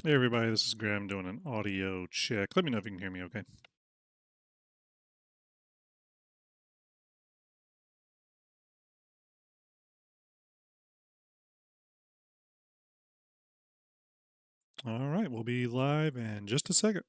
Hey everybody, this is Graham doing an audio check. Let me know if you can hear me okay. All right, we'll be live in just a second.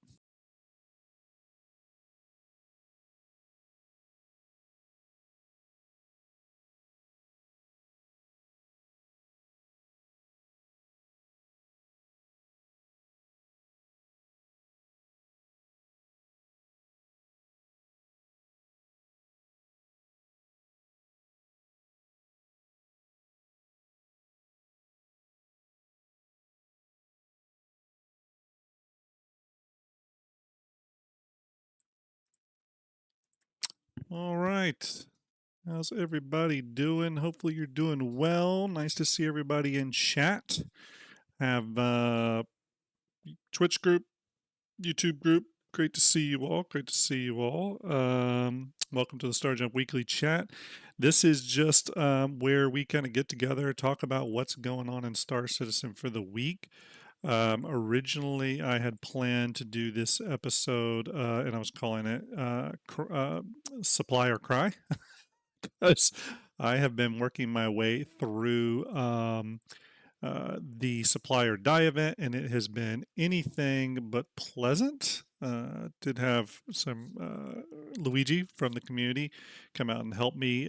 All right, how's everybody doing? Hopefully you're doing well. Nice to see everybody in chat. Have Twitch group, YouTube group. Great to see you all. Great to see you all. Welcome to the Starjump Weekly Chat. This is just where we kind of get together, talk about what's going on in Star Citizen for the week. Originally, I had planned to do this episode, and I was calling it Supply or Cry, because I have been working my way through the Supply or Die event, and it has been anything but pleasant. Did have some Luigi from the community come out and help me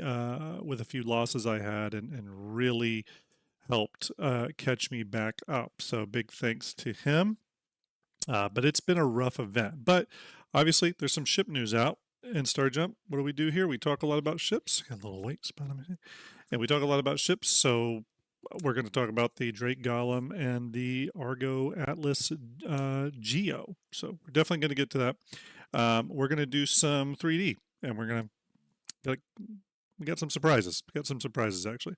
with a few losses I had, and really helped catch me back up. So big thanks to him. But it's been a rough event. But obviously, there's some ship news out in Starjump. What do we do here? We talk a lot about ships. Got a little wait spot, and we talk a lot about ships. So we're going to talk about the Drake Golem and the Argo Atlas Geo. So we're definitely going to get to that. We're going to do some 3D, and we're going to like we got some surprises. We got some surprises actually.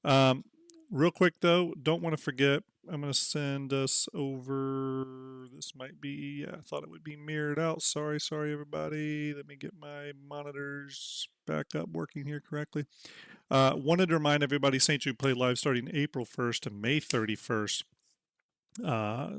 Um, Real quick though, don't want to forget. I'm going to send us over. This might be. I thought it would be mirrored out. Sorry, everybody. Let me get my monitors back up working here correctly. Wanted to remind everybody, St. Jude Play Live starting April 1st to May 31st. Uh,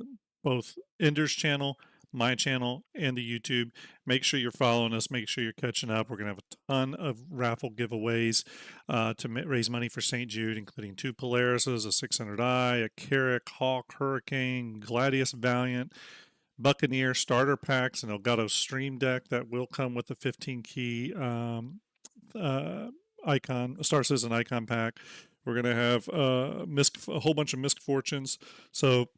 Both Ender's channel, my channel, and the YouTube. Make sure you're following us. Make sure you're catching up. We're going to have a ton of raffle giveaways to raise money for St. Jude, including 2 Polarises, a 600i, a Carrack, Hawk, Hurricane, Gladius Valiant, Buccaneer starter packs, and Elgato Stream Deck that will come with the 15 key icon, Star Citizen icon pack. We're going to have a whole bunch of Misc Fortunes. So,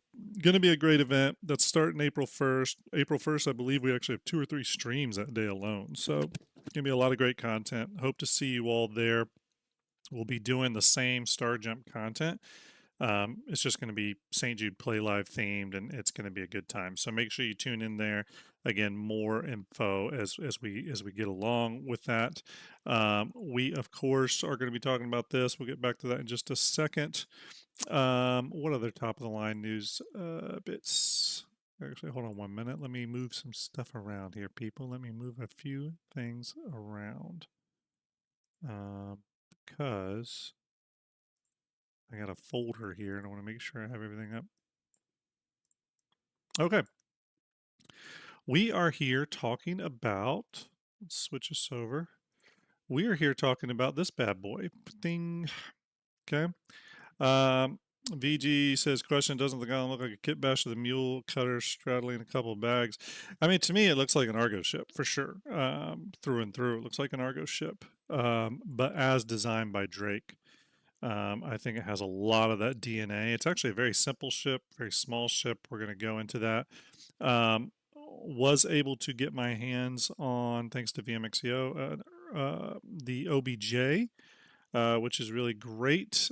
going to be a great event. That's starting April 1st. April 1st, I believe we actually have 2 or 3 streams that day alone. So, going to be a lot of great content. Hope to see you all there. We'll be doing the same Starjump content. It's just going to be St. Jude Play Live themed, and it's going to be a good time. So make sure you tune in there. Again, more info as we get along with that. We of course are going to be talking about this. We'll get back to that in just a second. What other top of the line news bits? Actually, hold on 1 minute. Let me move some stuff around here, people. Let me move a few things around. Because I got a folder here and I want to make sure I have everything up. Okay. We are here talking about, let's switch us over. We are here talking about this bad boy. Ding. Okay. VG says, question, doesn't the guy look like a kit bash with a mule cutter straddling a couple of bags? I mean, to me, it looks like an Argo ship for sure. Through and through, it looks like an Argo ship, but as designed by Drake. I think it has a lot of that DNA. It's actually a very simple ship, very small ship. We're going to go into that. Was able to get my hands on, thanks to VMXEO, the OBJ, which is really great.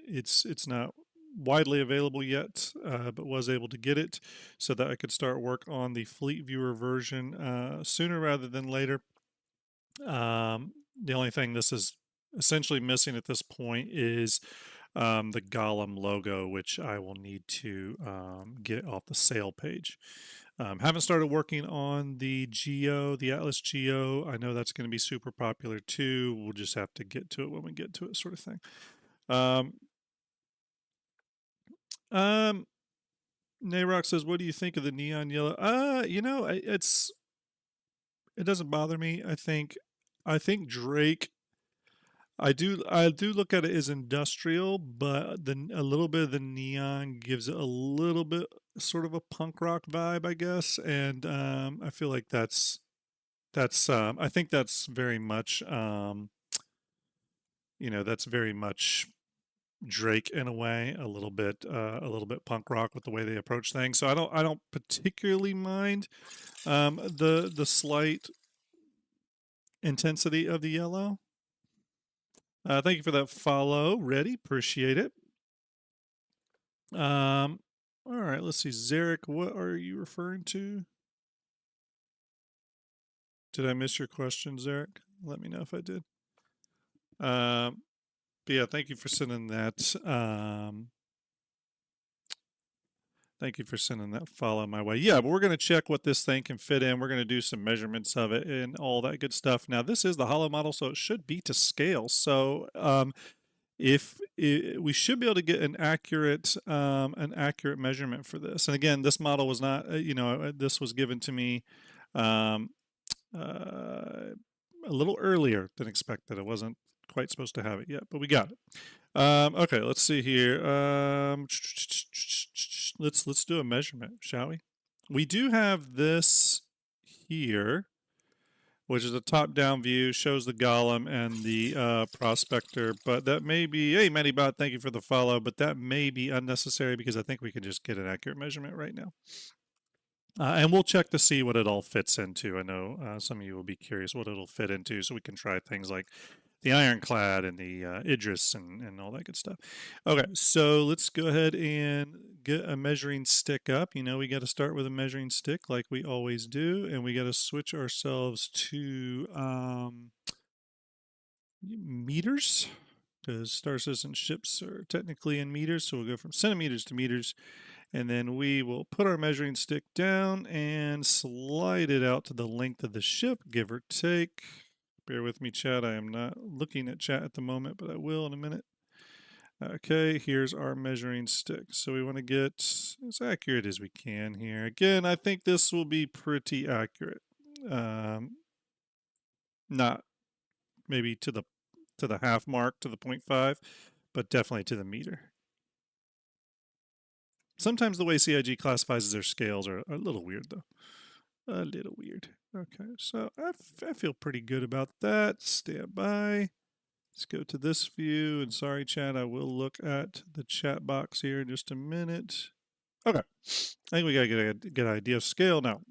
It's not widely available yet, but was able to get it so that I could start work on the Fleet Viewer version sooner rather than later. The only thing this is essentially missing at this point is the Golem logo, which I will need to get off the sale page. Haven't started working on the Geo, the Atlas Geo. I know that's going to be super popular too. We'll just have to get to it when we get to it, sort of thing. Um, um, Nayrock says, "What do you think of the neon yellow?" It doesn't bother me. I think Drake. I do look at it as industrial, but a little bit of the neon gives it a little bit sort of a punk rock vibe, I guess, and I feel like that's I think that's very much that's very much Drake in a way, a little bit punk rock with the way they approach things. So I don't particularly mind the slight intensity of the yellow. Thank you for that follow, Ready. Appreciate it. All right, let's see, Zarek, what are you referring to? Did I miss your question, Zarek? Let me know if I did. But yeah, thank you for sending that. Thank you for sending that follow my way. Yeah, but we're going to check what this thing can fit in. We're going to do some measurements of it and all that good stuff. Now, this is the hollow model, so it should be to scale. So, we should be able to get an accurate measurement for this. And again, this model was not, this was given to me um, a little earlier than expected. I wasn't quite supposed to have it yet, but we got it. Okay, let's see here. Let's do a measurement, shall we? We do have this here, which is a top-down view, shows the golem and the prospector, but that may be, hey, Medibot, thank you for the follow, but that may be unnecessary because I think we can just get an accurate measurement right now. And we'll check to see what it all fits into. I know some of you will be curious what it'll fit into, so we can try things like the ironclad and the Idris and all that good stuff. Okay, so let's go ahead and get a measuring stick up. We got to start with a measuring stick like we always do, and we got to switch ourselves to meters, because star system ships are technically in meters, so we'll go from centimeters to meters. And then we will put our measuring stick down and slide it out to the length of the ship, give or take. Bear with me, chat. I am not looking at chat at the moment, but I will in a minute. Okay, here's our measuring stick. So we want to get as accurate as we can here. Again, I think this will be pretty accurate. Not maybe to the half mark, to the 0.5, but definitely to the meter. Sometimes the way CIG classifies their scales are a little weird, though. A little weird. Okay, so I feel pretty good about that. Stand by. Let's go to this view. And sorry, chat, I will look at the chat box here in just a minute. Okay, I think we got to get an idea of scale now.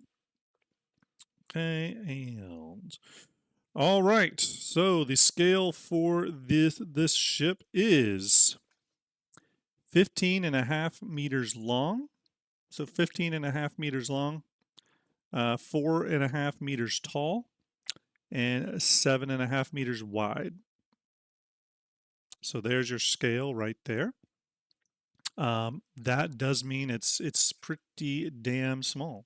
Okay, and all right. So the scale for this ship is 15.5 meters long. So 15.5 meters long, 4.5 meters tall, and 7.5 meters wide. So there's your scale right there. That does mean it's pretty damn small,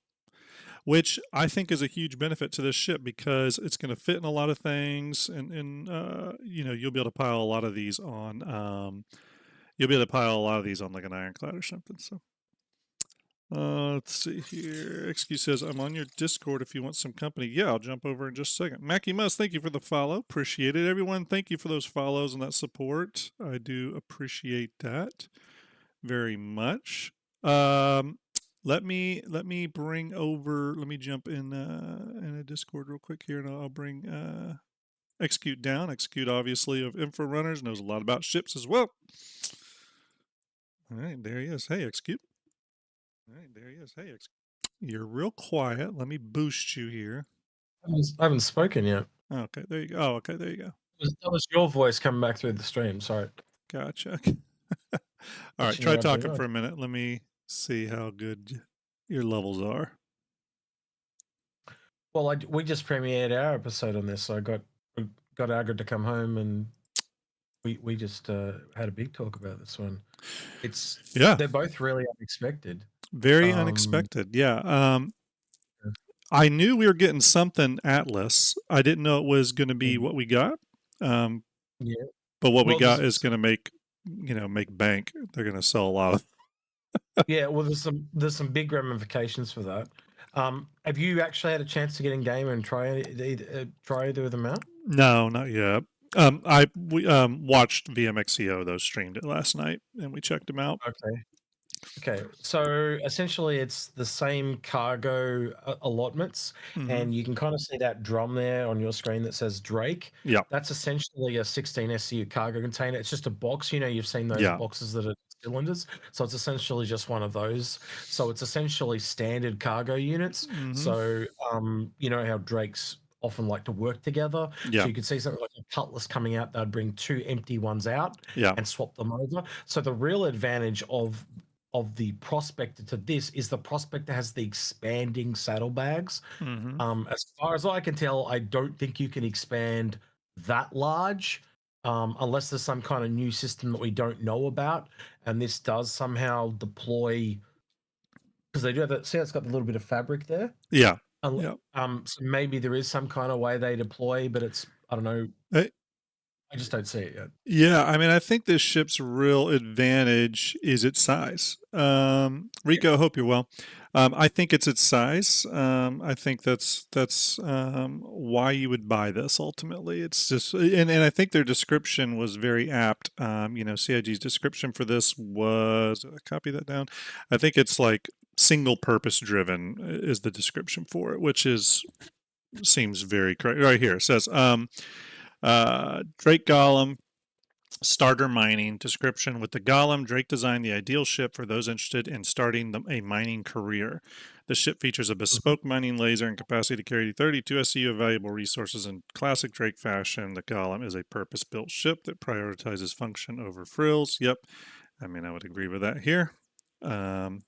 which I think is a huge benefit to this ship because it's going to fit in a lot of things, and you'll be able to pile a lot of these on. You'll be able to pile a lot of these on like an ironclad or something. So. Let's see here. XQ says, I'm on your Discord if you want some company. Yeah, I'll jump over in just a second. Mackie Mus, thank you for the follow. Appreciate it. Everyone, thank you for those follows and that support. I do appreciate that very much. Let me jump in a Discord real quick here, and I'll bring Execute down. Execute, obviously, of Info Runners, knows a lot about ships as well. All right, there he is. Hey, Execute. All right, there he is. Hey, you're real quiet. Let me boost you here. I haven't spoken yet. Okay, there you go. Oh, okay, there you go. That was your voice coming back through the stream. Sorry. Gotcha. All right, try talking for a minute. Let me see how good your levels are. Well, we just premiered our episode on this, so I got Agrid to come home, and we just had a big talk about this one. They're both really unexpected. Very unexpected, yeah. I knew we were getting something Atlas. I didn't know it was going to be what we got. Yeah. But what we got is going to make bank. They're going to sell a lot of Yeah, well, there's some big ramifications for that. Have you actually had a chance to get in game and try either of them out? No, not yet. We watched VMXEO though, streamed it last night, and we checked him out. Okay. Okay, so essentially, it's the same cargo allotments, Hmm. and you can kind of see that drum there on your screen that says Drake. Yeah, That's essentially a 16 SCU cargo container. It's just a box. You've seen those yeah. boxes that are cylinders. So it's essentially just one of those. So it's essentially standard cargo units. Hmm. So you know how Drakes often like to work together. So Yeah, you could see something like a cutlass coming out. They'd bring two empty ones out yeah. and swap them over. So the real advantage of the prospector to this is the prospector has the expanding saddlebags. Hmm. As far as I can tell, I don't think you can expand that large unless there's some kind of new system that we don't know about. And this does somehow deploy because they do have that. See, it's got a little bit of fabric there. Yeah, yeah. So maybe there is some kind of way they deploy, but it's I don't know. Uh, I just don't see it yet. Yeah, I mean, I think this ship's real advantage is its size. Yeah. Rico, hope you're well. I think it's its size. I think that's why you would buy this ultimately. It's just, and I think their description was very apt. CIG's description for this was, did I copy that down? I think it's like single purpose driven is the description for it, which is seems very correct. Right here it says, Drake Golem starter mining description. With the Golem, Drake designed the ideal ship for those interested in starting a mining career. The ship features a Mhm. bespoke mining laser and capacity to carry 32 SCU of valuable resources in classic Drake fashion. The Golem is a purpose built ship that prioritizes function over frills. Yep. I mean, I would agree with that here. Um,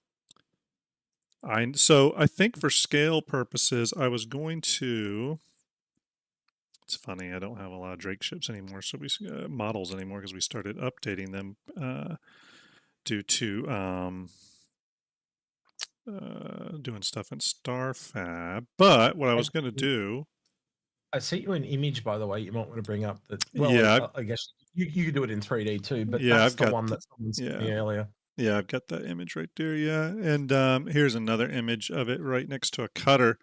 I think for scale purposes, I was going to. It's funny, I don't have a lot of Drake ships anymore, so we models anymore because we started updating them due to doing stuff in Starfab. But what I was going to do, I sent you an image, by the way, you might want to bring up that. Well, yeah, I guess you could do it in 3D too, but yeah, that's I've the got one the, that someone sent yeah, me earlier. yeah, I've got that image right there, yeah. And here's another image of it right next to a cutter.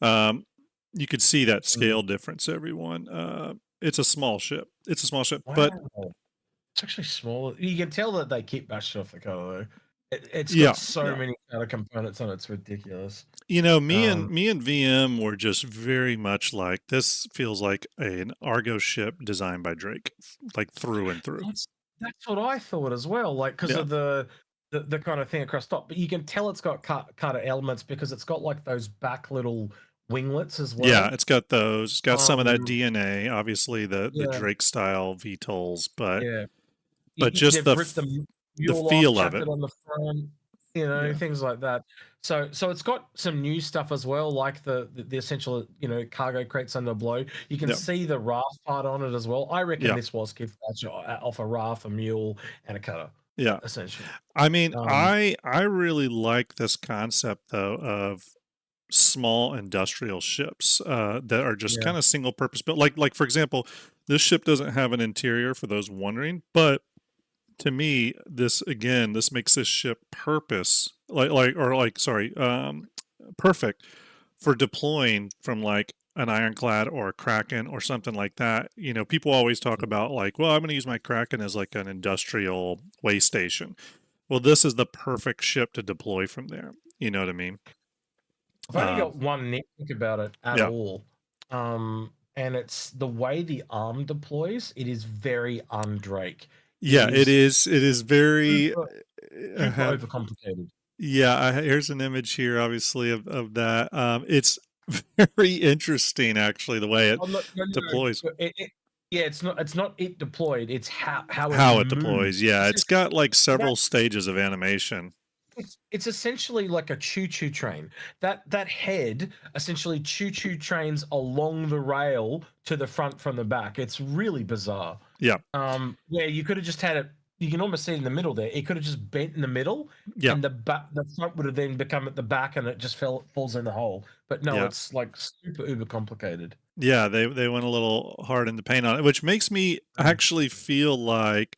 Um, you could see that Mm. scale difference, everyone. It's a small ship. It's a small ship, but Wow. It's actually smaller. You can tell that they keep bashing off the color though. It's got yeah, so yeah. many color components on it, it's ridiculous. Me and Um, me and VM were just very much like this feels like an Argo ship designed by Drake, like through and through. that's that's what I thought as well, like because Yeah. of the kind of thing across top. But you can tell it's got cut elements because it's got like those back little winglets as Yeah, well. it's got those. It's got some of that Um, DNA, obviously the yeah, Drake style VTOLs, but yeah. just They've ripped the the mule off, feel of chucked it. it on the front, Yeah. things like that. So it's got some new stuff as well, like the essential, cargo crates under blow. You can Yeah. see the raft part on it as well. I reckon Yeah. this was Kid Fletcher off a raft, a mule, and a cutter, Yeah. essentially. I mean, Um, I really like this concept though of small industrial ships that are just yeah, kind of single purpose built. Like for example, this ship doesn't have an interior for those wondering, but to me, this makes this ship purpose perfect for deploying from like an ironclad or a kraken or something like that. People always talk about like, well, I'm going to use my kraken as like an industrial way station. Well, this is the perfect ship to deploy from there. You know what I mean? I've only Um, got one nitpick about it at yeah, all, and it's the way the arm deploys. It is very undrake. It yeah. It is is. It is very. super I super have overcomplicated. Yeah. Here's an image here, obviously of that. It's very interesting, actually, the way it Oh, no. deploys, Yeah, it's not it deployed, it's how it how it moves. deploys. Yeah, it's Essentially, got like that several stages of animation. it's essentially like a choo-choo train. That head essentially choo-choo trains along the rail to the front from the back. It's really bizarre. Yeah, Where you could have just had it you can almost see it in the middle there. It could have just bent in the middle, yeah, and the front would have then become at the back, and it just falls in the hole. But no, yeah. it's like super uber complicated. Yeah, they went a little hard in the paint on it, which makes me Mm. actually feel like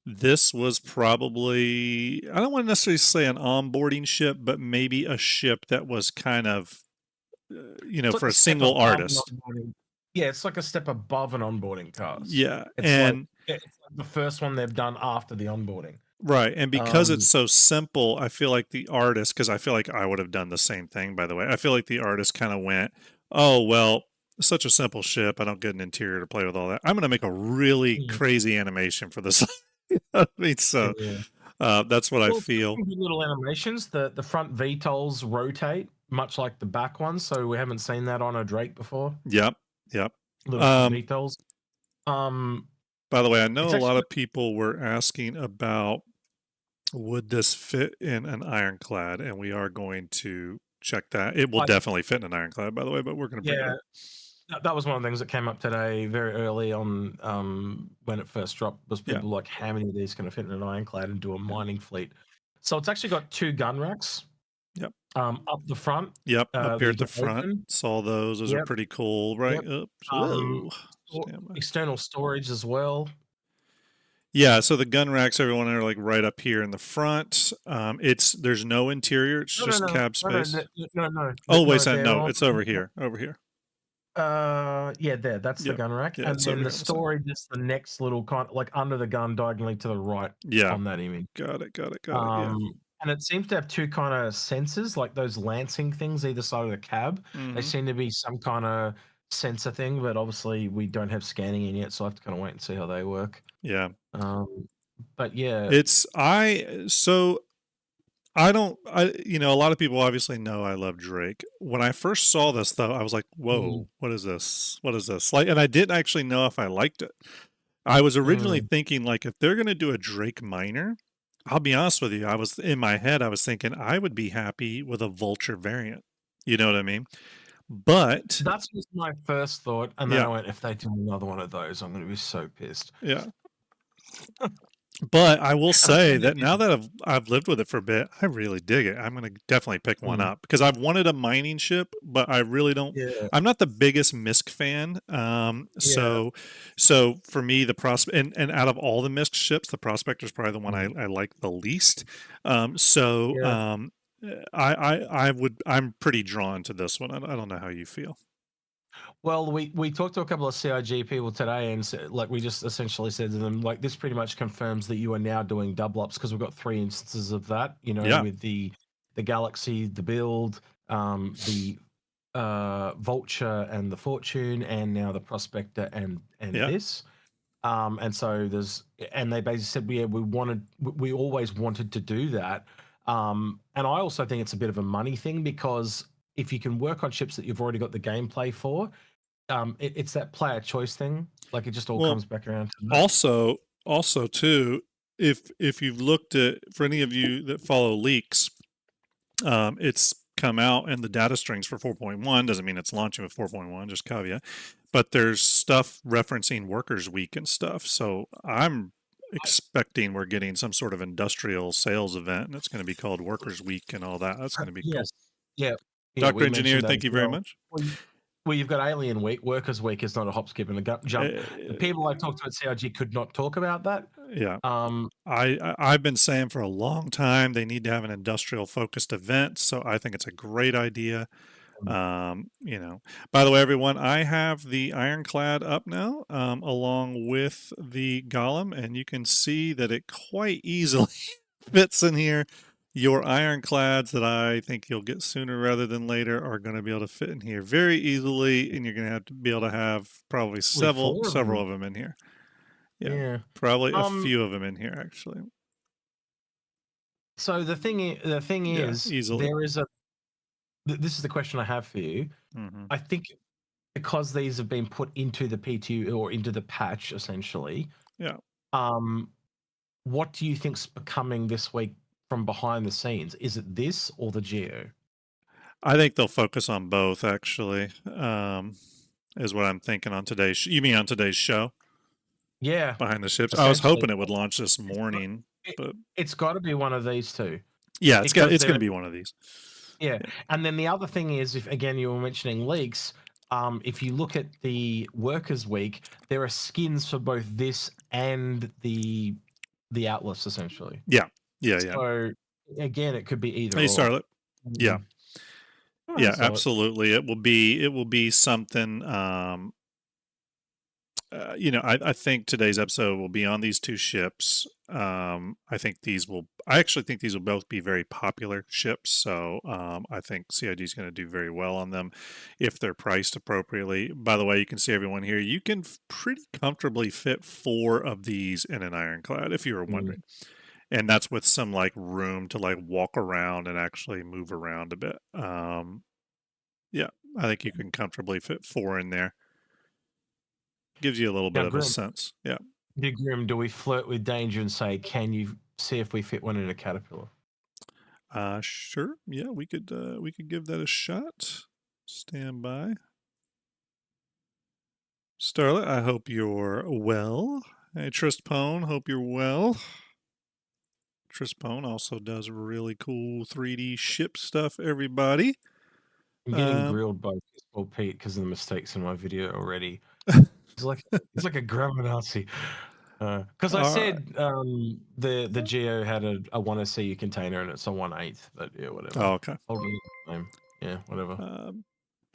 This was probably, I don't want to necessarily say an onboarding ship, but maybe a ship that was kind of, It's like for a a step single above an artist. onboarding. Yeah, it's like a step above an onboarding task. Yeah. It's like And it's like the first one they've done after the onboarding. right. And because it's Um, so simple, I feel like the artist, because I feel like I would have done the same thing, by the way. I feel like the artist kind of went, oh, well, such a simple ship. I don't get an interior to play with all that. I'm going to make a really yeah, crazy animation for this. I mean, so yeah. that's what I Well, it's got feel. some good little animations. The front VTOLs rotate much like the back ones, so we haven't seen that on a Drake before. Yep. Yep. Little front Um, VTOLs. Um, by the way, I know it's a lot actually of people were asking about would this fit in an ironclad, and we are going to check that. It will I definitely fit in an ironclad, by the way, but we're going to bring it yeah, up. that was one of the things that came up today very early on when it first dropped. Was Yeah. people like how many of these can fit in an ironclad and do a Yeah. mining fleet? So it's actually got two gun racks Yep. up the front Yep. Up that here you at the can front, open. saw those. Those are Yep, pretty cool, right? yep. Oops. Um, Whoa. Stand by. external storage as well. Yeah, so the gun racks, everyone are like right up here in the front. There's no interior; it's No, no, just no, cab no, no, space. no, no, Oh, wait a no. second. They're No, on. it's over here. Over here. Yeah, there. That's the Yep. gun rack, Yeah, and it's over then the here on the side. storage is the next little kind, like under the gun, diagonally to the right Yeah. on that image. Got it. Got it. Got it. Yeah. Um, and it seems to have two kind of sensors, like those lancing things either side of the cab. They Mm-hmm. seem to be some kind of sensor thing, but obviously we don't have scanning in yet, so I have to kind of wait and see how they work. Yeah. But yeah, It's I so I don't I a lot of people obviously know I love Drake. When I first saw this though, I was like, mm, "Whoa, what is this? What is this?" Like, and I didn't actually know if I liked it. I was originally mm, thinking like if they're going to do a Drake minor, I'll be honest with you, I was in my head I was thinking I would be happy with a Vulture variant. You know what I mean? But that's just my first thought, and then I yeah, went, if they do another one of those, I'm going to be so pissed. yeah. But I will And I say think that they now did. that I've lived with it for a bit, I really dig it. I'm gonna definitely pick one Mm, up because I've wanted a mining ship, but I really don't. yeah, I'm not the biggest Misk fan. yeah, So for me, the prospect and out of all the Misk ships, the Prospector is probably the one mm, I like the least. Um, so yeah. um, I'm pretty drawn to this one. I don't know how you feel. Well, we talked to a couple of CIG people today, and like we just essentially said to them, like this pretty much confirms that you are now doing double ups because we've got three instances of that. You know, Yeah, with the Galaxy, the build, the Vulture, and the Fortune, and now the Prospector and yeah. this. And so and they basically said, yeah, we always wanted to do that. And I also think it's a bit of a money thing because if you can work on ships that you've already got the gameplay for, it's that player choice thing. Like it just all Well, comes back around to that. also too, if you've looked at for any of you that follow leaks, it's come out and the data strings for 4.1 doesn't mean it's launching with 4.1, just caveat. But there's stuff referencing Workers Week and stuff. So I'm expecting we're getting some sort of industrial sales event and it's going to be called Workers Week and all that. That's going to be cool. Yes. Yeah. Yeah. Dr. We Engineer, mentioned that thank as you very well. much. Well, you've got Alien Week. Workers Week is not a hop, skip, and a jump. The Uh, people I talked to at CIG could not talk about that. yeah. Um, I've been saying for a long time they need to have an industrial focused event, so I think it's a great idea. By the way, everyone, I have the ironclad up now, along with the golem, and you can see that it quite easily fits in here. Your ironclads that I think you'll get sooner rather than later are going to be able to fit in here very easily, and you're going to have to be able to have probably with several four of several them. of them in here. Yeah, Yeah. probably a Um. few of them in here actually. So the thing Yeah, is, easily. there is this is the question I have for you. Hmm. I think because these have been put into the PT or into the patch essentially, Yeah. um, what do you think's becoming this week from behind the scenes? Is it this or the Geo? I think they'll focus on both, actually, is what I'm thinking on today's. You mean on today's show Yeah, behind the ships? I was essentially. hoping it would launch this It's got, morning, it, but it's got to be one of these two yeah, because it's going they're to be one of these. yeah. Yeah, And then the other thing is, if again you were mentioning leaks, if you look at the Workers Week, there are skins for both this and the Atlas essentially. Yeah, yeah, yeah. So again, it could be either Hey, or. Starlet. Yeah, Mm. All right, yeah, so absolutely. It will be something. I think today's episode will be on these two ships. I actually think these will both be very popular ships. So I think CIG is going to do very well on them if they're priced appropriately. By the way, you can see everyone here. You can pretty comfortably fit 4 of these in an ironclad, if you were mm. wondering. And that's with some like room to like walk around and actually move around a bit. Yeah, I think you can comfortably fit 4 in there. Gives you a little bit Now, of a Grim, sense. Yeah. do we flirt with danger and say, "Can you see if we fit one in a caterpillar?" Sure. Yeah, we could give that a shot. Stand by. Starlet, I hope you're well. Hey, Trispone, hope you're well. Trispone also does really cool 3D ship stuff, everybody. I'm getting Um, grilled by Pistol Pete because of the mistakes in my video already. He's like a grammar Nazi. Because I all right. said the Geo had a 1SCU container and it's a 1/8, but yeah, whatever. Oh, okay. Hold on, name. Yeah, whatever. Um,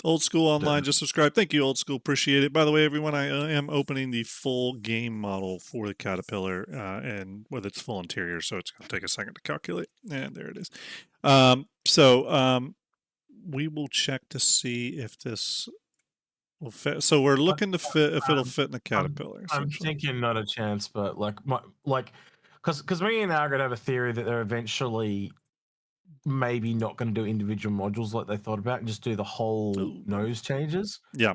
Old School Online just subscribed. Thank you, Old School. Appreciate it. By the way, everyone, I am opening the full game model for the Caterpillar and with its full interior, so it's going to take a second to calculate. And there it is. So we will check to see if this will fit. So we're But, looking to fit if it'll um, fit in the I'm Caterpillar, I'm essentially. thinking not a chance, but because me and Argid have a theory that they're eventually maybe not going to do individual modules like they thought about and just do the whole Ooh. nose changes. Yeah,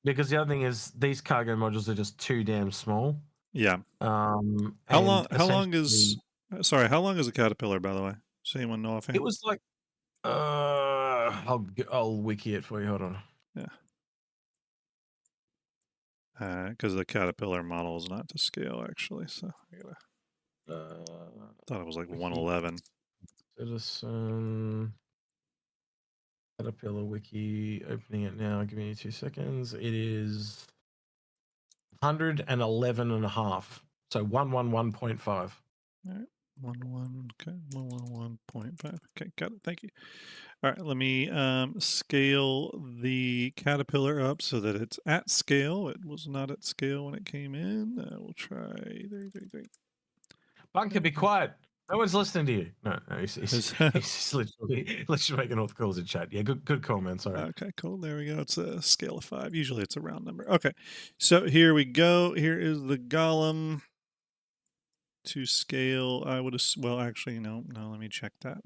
Because the other thing is these cargo modules are just too damn small. yeah. How long? And How long essentially, is? Sorry, how long is a Caterpillar? By the way, does anyone know it offhand? was like, I'll wiki it for you. Hold on. Yeah. Because the Caterpillar model is not to scale, actually. So I gotta, thought it was like Wiki 111. Citizen Caterpillar wiki. Opening it now. Give me 2 seconds. It is 111 and a half. So 111.5. All right. 111. Okay. 111.5. Okay. Got it. Thank you. All right. Let me scale the Caterpillar up so that it's at scale. It was not at scale when it came in. We'll try 333. Bunker, be quiet. No one's listening to you. No, Is he's just literally making all the calls in chat. Yeah, good call, man. Sorry. Okay, cool. There we go. It's a scale of 5. Usually it's a round number. Okay. So here we go. Here is the Golem to scale. Well, actually, no. Let me check that.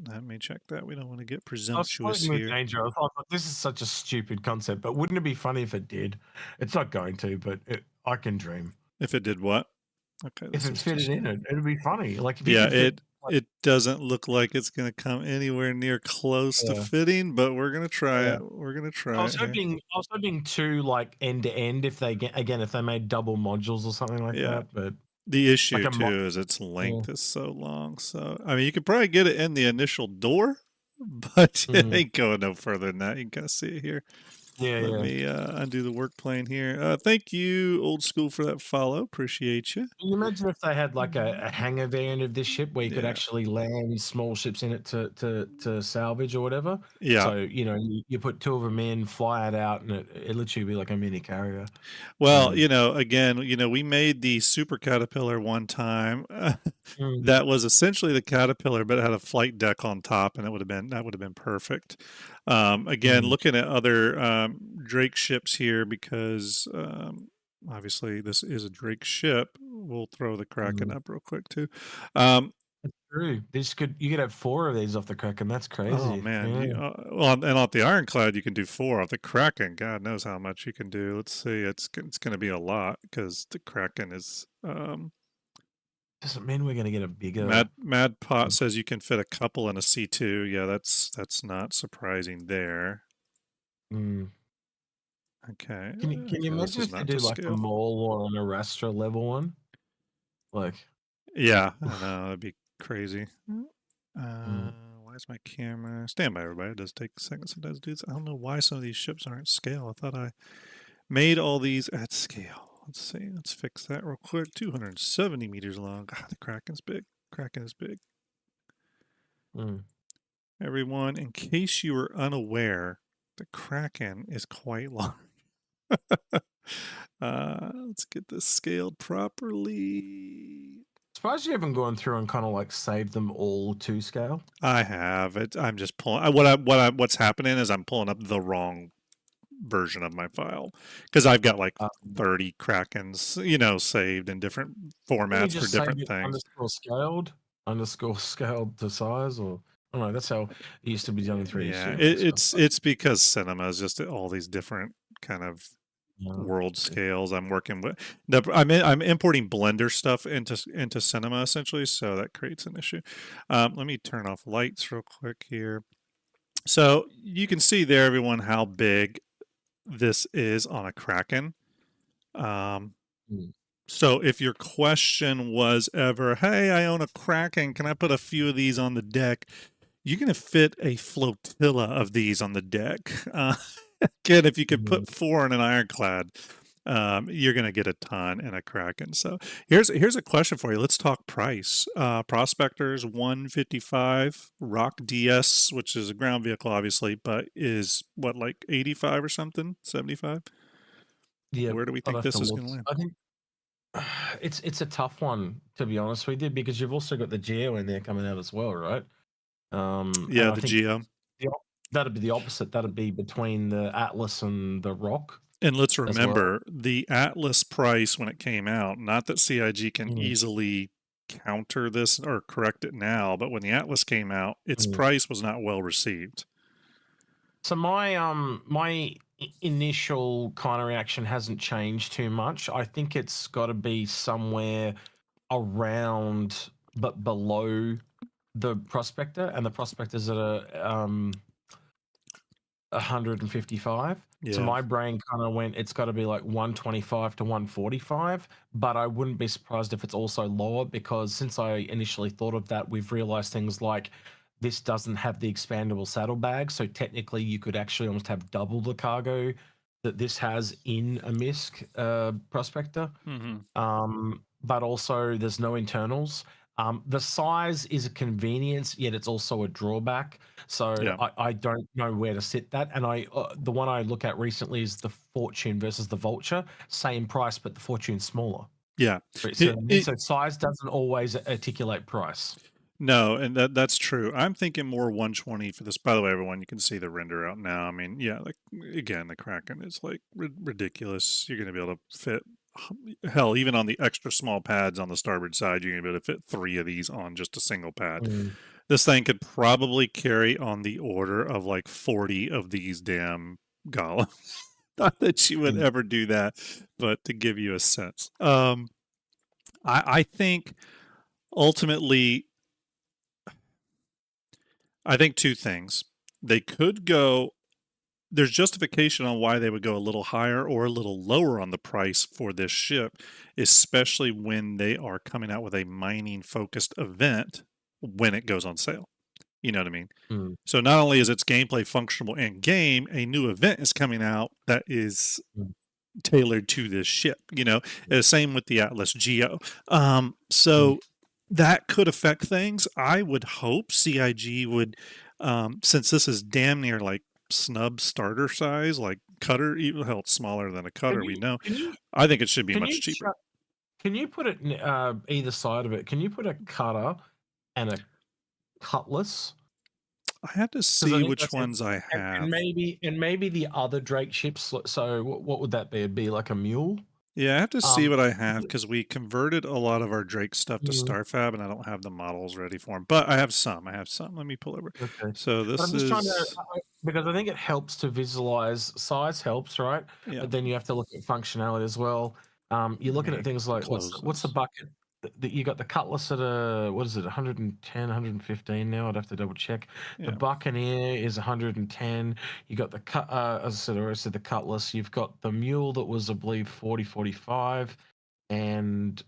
We don't want to get I was presumptuous flirting with here. danger. I thought this is such a stupid concept, but wouldn't it be funny if it did? It's not going to, but I can dream. If it did what? Okay, If this it is to fitted in scale. it, it'd be funny. Like if you Yeah, could fit. it doesn't look like it's going to come anywhere near close to Yeah, fitting, but we're going to try yeah. it. We're going to I try was it here. hoping, I was hoping two like end to end if they get again if they made double modules or something like Yeah. that. But The like issue a mod. too is its Yeah. length is so long. So I mean, you could probably get it in the initial door, but it Mm. ain't going no further than that. You can kind of see it here. Yeah, Let yeah. me undo the work plane here. Thank you, Old School, for that follow. Appreciate you. Can you imagine if they had like a hangar variant of this ship where you could Yeah, actually land small ships in it to salvage or whatever? yeah. So you put two of them in, fly it out, and it literally be like a mini carrier. Well, Um, again, we made the Super Caterpillar one time. mm, That was essentially the Caterpillar, but it had a flight deck on top, and that would have been perfect. Again, mm, looking at other Drake ships here because obviously this is a Drake ship. We'll throw the Kraken mm. up real quick too. Um, That's true. You could have four of these off the Kraken. That's oh crazy. man, Yeah. well, and off the Ironclad you can do 4. Off the Kraken, God knows how much you can do. Let's see, it's going to be a lot because the Kraken is. Doesn't mean we're gonna get a bigger. Mad Pot says you can fit a couple in a C2. Yeah, that's not surprising there. Mm. Okay, Can you this imagine is if they not do to like a scale. mole or an Arastra level one? Like, Yeah, I oof. know that'd be crazy. Uh, Mm. why is my camera? Stand by, everybody. It does take a second sometimes, dudes. I don't know why some of these ships aren't scale. I thought I made all these at scale. let's see. Let's fix that real quick. 270 meters long. God, the Kraken's big. Kraken is big. Mm. Everyone, in case you were unaware, the Kraken is quite long. Let's get this scaled properly. Surprised you haven't gone through and kind of like saved them all to scale. I have it. I'm just pulling. What's happening is I'm pulling up the wrong version of my file because I've got like Um, 30 Krakens, saved in different Can you formats for just save different it things. underscore scaled to size, or I don't know. That's how it used to be done in 3ds Yeah, anyway. So it's because cinema is just all these different kind of yeah, world okay. scales. I'm working with. I'm importing Blender stuff into cinema essentially, so that creates an issue. Let me turn off lights real quick here. So you can see there, everyone, how big this is on a Kraken. Um, Mm. so if your question was ever, hey, I own a Kraken, can I put a few of these on the deck? You're going to fit a flotilla of these on the deck. Again, if you could Mm. put four in an ironclad, you're going to get a ton in a Kraken. So here's a question for you. Let's talk price. Prospectors 155, Rock DS, which is a ground vehicle, obviously, but is what, like 85 or something, 75? Yeah, Where do we I'd think have to this is look. going to land? I think it's a tough one, to be honest with you, because you've also got the Geo in there coming out as well, right? And Yeah, I the think Geo. that'd be the opposite. That'd be between the Atlas and the Rock And let's as well. remember the Atlas price when it came out, not that CIG can Mm, easily counter this or correct it now, but when the Atlas came out, its mm. price was not well received. So my initial kind of reaction hasn't changed too much. I think it's got to be somewhere around but below the Prospector, and the Prospector's at a 155. So Yeah. my brain kind of went, it's got to be like 125 to 145, but I wouldn't be surprised if it's also lower, because since I initially thought of that, we've realized things like this doesn't have the expandable saddlebag. So technically, you could actually almost have double the cargo that this has in a MISC Prospector. Hmm. But also there's no internals. The size is a convenience, yet it's also a drawback. So Yeah. I don't know where to sit that. And the one I look at recently is the Fortune versus the Vulture, same price, but the Fortune's smaller. Yeah. Right, so, It, it, so size doesn't always articulate price. no, and that's true. I'm thinking more 120 for this. By the way, everyone, you can see the render out now. I mean, yeah, like again, the Kraken is like ridiculous. You're going to be able to fit, hell, even on the extra small pads on the starboard side, you're going to be able to fit three of these on just a single pad. Mm, This thing could probably carry on the order of like 40 of these damn golems. Not that you would mm, ever do that, but to give you a sense. I think ultimately, I think two things. They could go, there's justification on why they would go a little higher or a little lower on the price for this ship, especially when they are coming out with a mining focused event when it goes on sale. You know what I mean? mm, So not only is its gameplay functional in game, a new event is coming out that is mm, tailored to this ship. Same with the Atlas Geo. mm. So that could affect things. I would hope CIG would, since this is damn near like snub starter size, like cutter, even hell, it's smaller than a Can cutter. We you know. can you I think it should be can much you cheaper. can you put it either side of it? Can you put a cutter and a cutlass? I have to Because I see think which that's it. ones I And have. maybe the other Drake ships. So what would that be? It'd be like a mule. Yeah, I have to see Um. what I have because we converted a lot of our Drake stuff to mm, Starfab, and I don't have the models ready for them. But I have some. I have some. Let me pull over. Okay. So But I'm this just trying to, is, because I think it helps to visualize. Size helps, right? yeah. But then you have to look at functionality as well. You're Let looking at me things like close what's the this. bucket that you got? The Cutlass at a, what is it, 110, 115 now? I'd have to double check. The Yeah. Buccaneer is 110. You got the cut, as I said, I said the Cutlass. You've got the Mule that was, I believe, 40, 45, and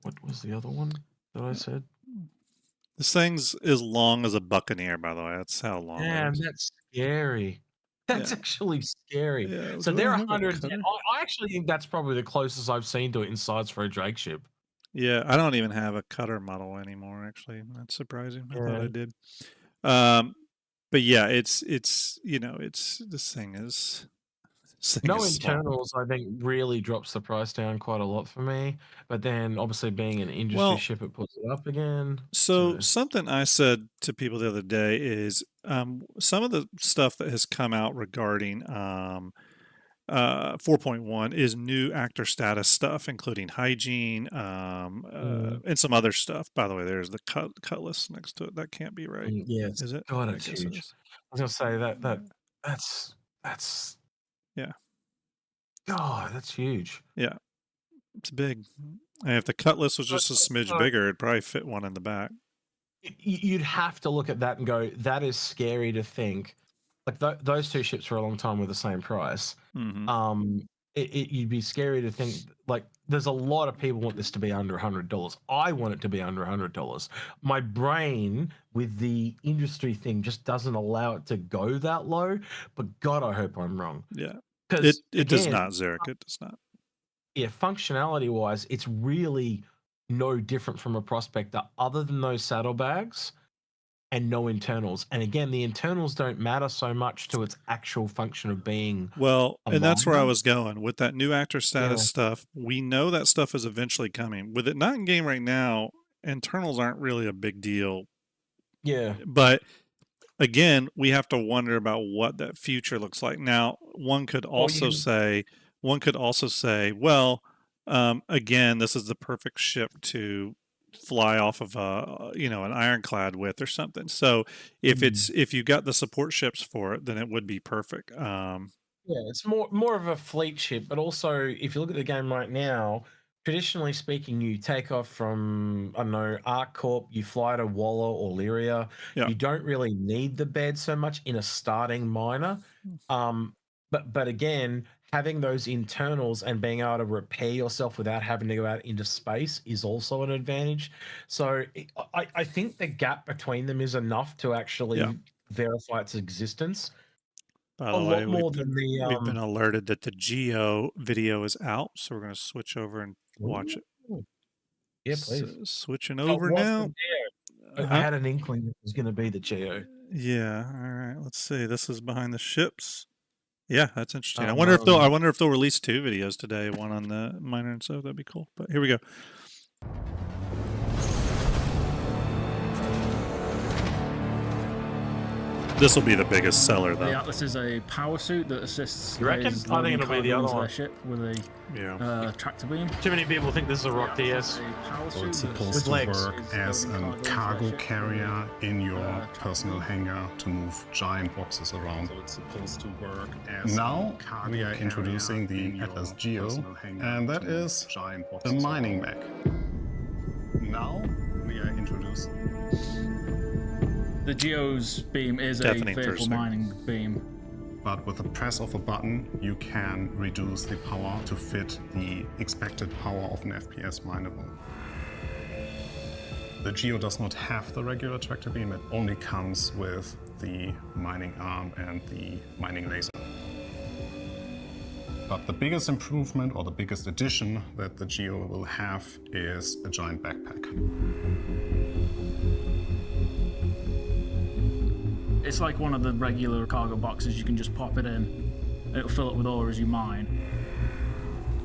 what was the other one that I said? This thing's as long as a Buccaneer, by the way. That's how long it Man, is. that's scary. That's Yeah. actually scary. Yeah. So Do they're I have a 110. cutter? I actually think that's probably the closest I've seen to it in size for a drag ship. Yeah, I don't even have a cutter model anymore, actually. That's surprising. I thought Yeah. I did. Um, but yeah, it's it's this thing No is small. internals, I think, really drops the price down quite a lot for me. But then, obviously, being an industry Well, ship, it puts it up again. so So, something I said to people the other day is some of the stuff that has come out regarding 4.1 is new actor status stuff, including hygiene mm, and some other stuff. By the way, there's the cutlass next to it. That can't be right, yes, is it? God, I it's guess it huge. is. I was gonna say that's that's Yeah, God, that's huge. yeah, it's big. And if the cutlass was So, just a so, smidge so bigger, it'd probably fit one in the back. you'd have to look at that and go, that is scary to think. Like those two ships for a long time were the same price. Hmm. Um, you'd be scary to think like there's a lot of people want this to be under $100. I want it to be under $100. My brain with the industry thing just doesn't allow it to go that low. But God, I hope I'm wrong. Yeah, it Because it does again, not, Zarek. It does not. yeah, functionality wise, it's really no different from a prospector other than those saddlebags and no internals. And again, the internals don't matter so much to its actual function of being Well, a and that's where I miner. was going with that new actor Yeah, status stuff. We know that stuff is eventually coming. With it not in game right now, internals aren't really a big deal. yeah. But again, we have to wonder about what that future looks like. Now, Or you can, one could also say, well, again, this is the perfect ship to fly off of a an ironclad with or something. So mm, if you got the support ships for it, then it would be perfect. yeah, it's more of a fleet ship, but also if you look at the game right now, traditionally speaking, you take off from I don't know ArcCorp, you fly to Walla or Lyria. Yeah, You don't really need the bed so much in a starting miner. Um, but again, having those internals and being able to repair yourself without having to go out into space is also an advantage. So I think the gap between them is enough to yeah. actually verify its existence By a the way, lot more than the we've been alerted that the Geo video is out, so we're going to switch over and watch Ooh. it. Yeah, please. Switching So it over was the now. Geo. I Huh? had an inkling it was going to be the Geo. Yeah. All right. Let's see. This is behind the ships. Yeah, that's interesting. I Um, wonder if they'll release two videos today, one on the miner and stuff. That'd be cool. But here we go. This will be the biggest seller, The though. Atlas is a power suit that assists You reckon? players I think loading it'll be the cargo other into one. their ship with a Yeah. tractor beam. too many people think this is a Rock The Atlas DS. is a power So suit it's that supposed assists to legs. work players as loading a into their cargo ship carrier with in a your tractor personal beam. hangar to move giant boxes around. So it's supposed to work as Now a cargo we are carrier introducing the in your Atlas Geo, personal hangar and that to move is giant the boxes mining around. mech. Now we are introducing. The Geo's beam is Deafening a for a vertical second. mining beam. But with the press of a button, you can reduce the power to fit the expected power of an FPS mineable. The Geo does not have the regular tractor beam, it only comes with the mining arm and the mining laser. But the biggest improvement or the biggest addition that the Geo will have is a giant backpack. It's like one of the regular cargo boxes. You can just pop it in. It'll fill it with ore as you mine.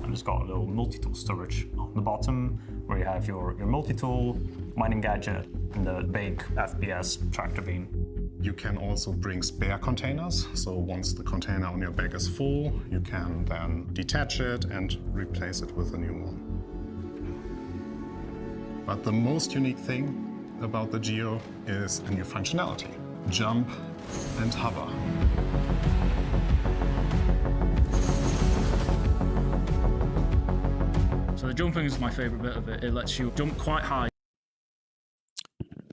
And it's got a little multi-tool storage on the bottom where you have your multi-tool, mining gadget, and the big FPS tractor beam. You can also bring spare containers, so once the container on your back is full, you can then detach it and replace it with a new one. But the most unique thing about the Geo is a new functionality: jump and hover. So the jumping is my favorite bit of it. It lets you jump quite high.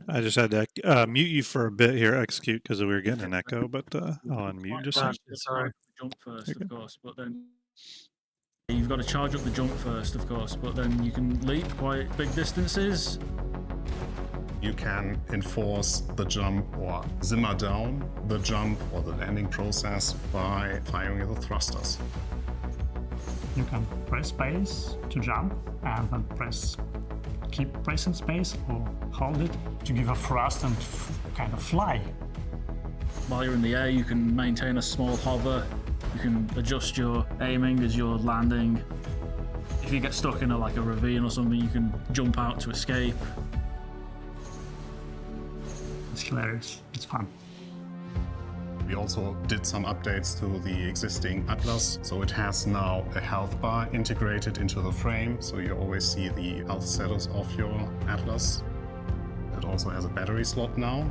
I just had to mute you for a bit here, execute, because we were getting an echo, but I'll unmute just so. Sorry. Jump first, of course, but then you've got to charge up the jump first, of course, but then you can leap quite big distances. You can enforce the jump or simmer down the jump or the landing process by firing the thrusters. You can press space to jump and then keep pressing space or hold it to give a thrust and kind of fly. While you're in the air, you can maintain a small hover. You can adjust your aiming as you're landing. If you get stuck in a ravine or something, you can jump out to escape. It's hilarious. It's fun. We also did some updates to the existing Atlas, so it has now a health bar integrated into the frame, so you always see the health status of your Atlas. It also has a battery slot now,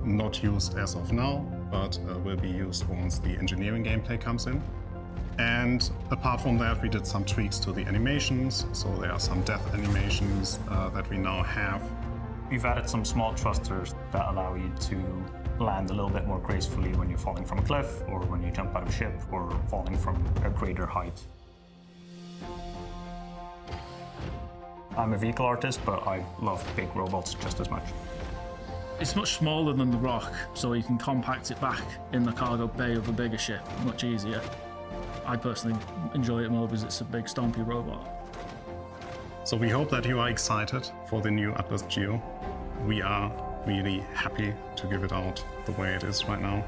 not used as of now, but will be used once the engineering gameplay comes in. And apart from that, we did some tweaks to the animations, so there are some death animations that we now have. We've added some small thrusters that allow you to land a little bit more gracefully when you're falling from a cliff, or when you jump out of a ship, or falling from a greater height. I'm a vehicle artist, but I love big robots just as much. It's much smaller than the Rock, so you can compact it back in the cargo bay of a bigger ship much easier. I personally enjoy it more because it's a big stompy robot. So we hope that you are excited for the new Atlas Geo. We are really happy to give it out the way it is right now.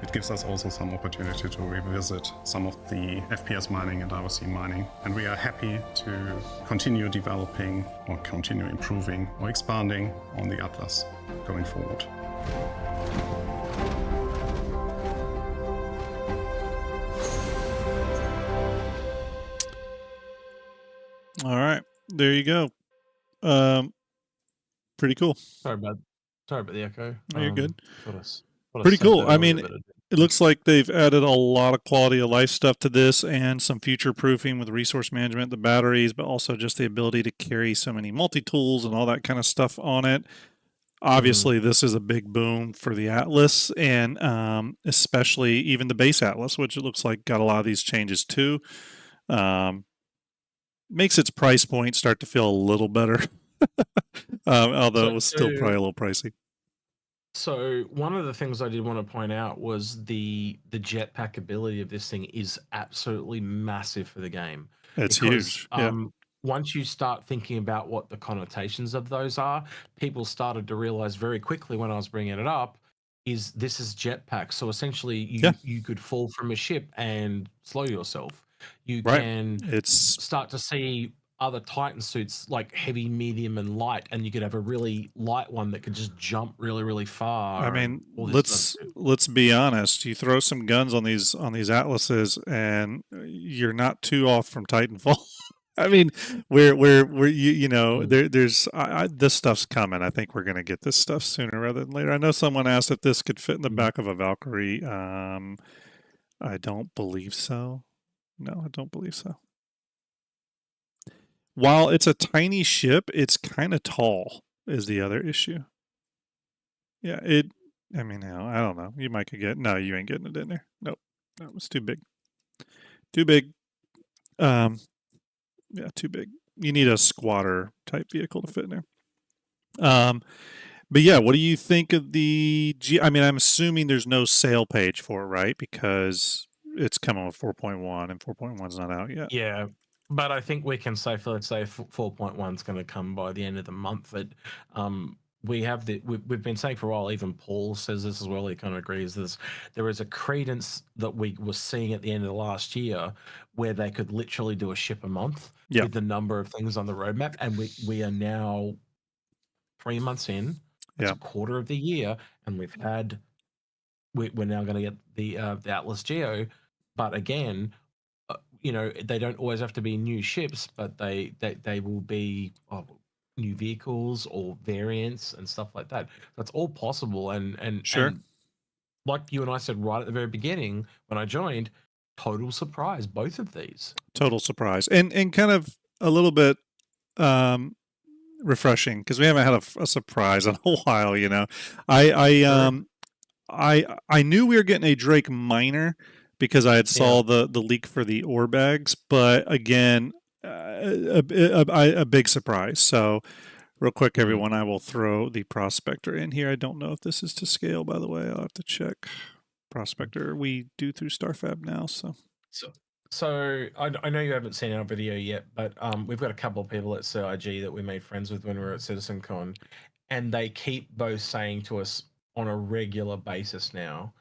It gives us also some opportunity to revisit some of the FPS mining and RC mining. And we are happy to continue developing or continue improving or expanding on the Atlas going forward. All right, there you go. Pretty cool. Sorry about the echo. No, you're good. Thought I Pretty sent cool. that I earlier, mean, but it looks like they've added a lot of quality of life stuff to this and some future proofing with resource management, the batteries, but also just the ability to carry so many multi-tools and all that kind of stuff on it. Obviously, this is a big boom for the Atlas, and especially even the base Atlas, which it looks like got a lot of these changes too. Makes its price point start to feel a little better, although it was still probably a little pricey. So one of the things I did want to point out was the jetpack ability of this thing is absolutely massive for the game. It's Because, huge. Yeah. Once you start thinking about what the connotations of those are, people started to realize very quickly when I was bringing it up, this is jetpack. So essentially, you could fall from a ship and slow yourself. You Right. can It's start to see other Titan suits like heavy, medium, and light, and you could have a really light one that could just jump really, really far. I and mean, all this stuff too. let's be honest. You throw some guns on these Atlases, and you're not too off from Titanfall. I mean, we're you know there's this stuff's coming. I think we're gonna get this stuff sooner rather than later. I know someone asked if this could fit in the back of a Valkyrie. I don't believe so. No, I don't believe so. While it's a tiny ship, it's kind of tall. Is the other issue? Yeah, I mean, I don't know. You might could get. No, you ain't getting it in there. Nope, that was too big. Too big. Yeah, too big. You need a squatter type vehicle to fit in there. But yeah, what do you think of the G? I mean, I'm assuming there's no sale page for it, right? Because it's coming with 4.1 and 4.1's not out yet. Yeah, but I think we can safely say 4.1 is going to come by the end of the month. That we've been saying for a while. Even Paul says this as well. He kind of agrees. There is a credence that we were seeing at the end of the last year, where they could literally do a ship a month with the number of things on the roadmap, and we are now 3 months in. It's a quarter of the year, and we're now going to get the Atlas Geo. But again, they don't always have to be new ships, but they will be new vehicles or variants and stuff like that. That's all possible. And Sure. And like you and I said right at the very beginning when I joined, total surprise, both of these. Total surprise, and kind of a little bit refreshing because we haven't had a surprise in a while. I knew we were getting a Drake Miner because I had saw the leak for the ore bags, but again, a big surprise. So Real quick, everyone, I will throw the prospector in here. I don't know if this is to scale, by the way. I'll have to check. Prospector, we do through StarFab now, so. So I know you haven't seen our video yet, but we've got a couple of people at CIG that we made friends with when we were at CitizenCon, and they keep both saying to us on a regular basis now,